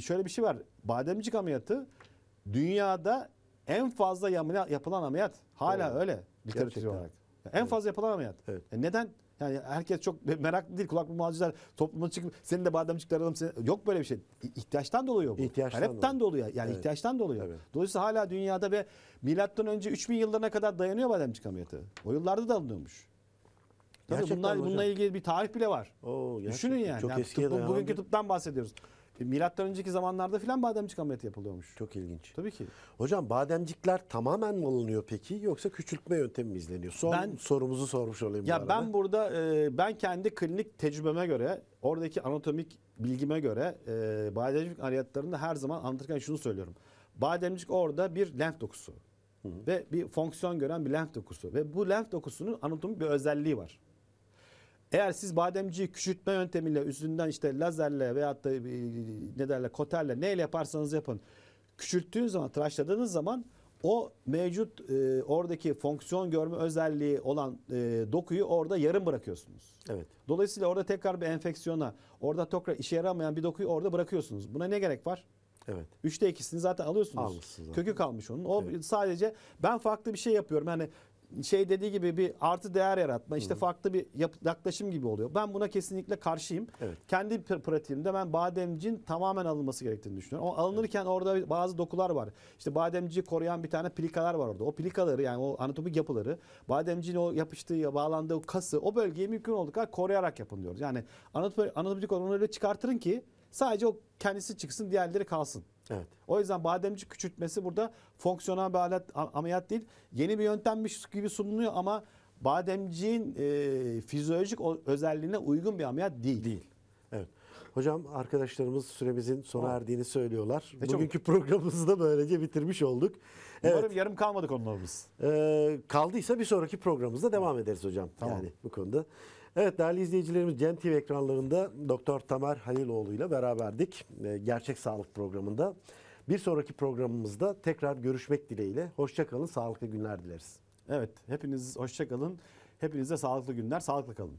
şöyle bir şey var. Bademcik ameliyatı dünyada en fazla yapılan ameliyat. Hala Doğru. öyle literatür Gerçekten. olarak. En fazla yapılan ameliyat. Evet. Neden? Yani herkes çok meraklı değil. Kulak burun boğazcılar topluma çıkıp senin de bademcikler alalım. Yok böyle bir şey. İhtiyaçtan dolayı bu. İhtiyaçtan Talepten dolayı. Yani Evet. ihtiyaçtan dolayı. Evet. Dolayısıyla hala dünyada ve milattan önce 3000 yıllarına kadar dayanıyor bademcik ameliyatı. O yıllarda da alınıyormuş. Tabii Gerçekten bununla hocam. ilgili bir tarih bile var. Oo, Düşünün gerçekten. yani. Çok Yani eskiye dayanan bugünkü bir- tıptan bahsediyoruz. Milattan önceki zamanlarda filan bademcik ameliyatı yapılıyormuş. Çok ilginç. Tabii ki. Hocam bademcikler tamamen mi alınıyor peki yoksa küçültme yöntemi mi izleniyor? Son Ben- sorumuzu sormuş olayım bu Ya arada. ben burada ben kendi klinik tecrübeme göre, oradaki anatomik bilgime göre bademcik ameliyatlarında her zaman anlatırken şunu söylüyorum. Bademcik orada bir lenf dokusu ve bir fonksiyon gören bir lenf dokusu ve bu lenf dokusunun anatomik bir özelliği var. Eğer siz bademciği küçültme yöntemiyle üstünden işte lazerle veyahut da ne derler koterle neyle yaparsanız yapın. Küçülttüğünüz zaman, tıraşladığınız zaman o mevcut oradaki fonksiyon görme özelliği olan dokuyu orada yarım bırakıyorsunuz. Evet. Dolayısıyla orada tekrar bir enfeksiyona, orada tekrar işe yaramayan bir dokuyu orada bırakıyorsunuz. Buna ne gerek var? Evet. 3'te 2'sini zaten alıyorsunuz. Almışsınız zaten. Kökü kalmış onun. O sadece ben farklı bir şey yapıyorum. Hani şey dediği gibi bir artı değer yaratma, işte farklı bir yaklaşım gibi oluyor. Ben buna kesinlikle karşıyım. Evet. Kendi pratiğimde ben bademcin tamamen alınması gerektiğini düşünüyorum. Ama alınırken orada bazı dokular var. İşte bademciyi koruyan bir tane plikalar var orada. O plikaları yani o anatomik yapıları, bademciğin o yapıştığı, bağlandığı o kası, o bölgeyi mümkün olduğu kadar koruyarak yapın diyoruz. Yani anatomik olarak onu öyle çıkartırın ki sadece o kendisi çıksın, diğerleri kalsın. Evet. O yüzden bademcik küçültmesi burada fonksiyonel bir ameliyat değil. Yeni bir yöntemmiş gibi sunuluyor ama bademciğin fizyolojik özelliğine uygun bir ameliyat değil. Değil. Evet. Hocam arkadaşlarımız süremizin sona erdiğini söylüyorlar. Ne çabuk. Bugünkü programımızı da böylece bitirmiş olduk. Umarım Evet. yarım kalmadı konularımız. Kaldıysa bir sonraki programımızda devam ederiz hocam. Tamam. Yani bu konuda. Evet değerli izleyicilerimiz Cem TV ekranlarında Doktor Tamer Haliloğlu ile beraberdik. Gerçek Sağlık programında. Bir sonraki programımızda tekrar görüşmek dileğiyle. Hoşça kalın, sağlıklı günler dileriz. Evet, hepiniz hoşça kalın. Hepinize sağlıklı günler, sağlıklı kalın.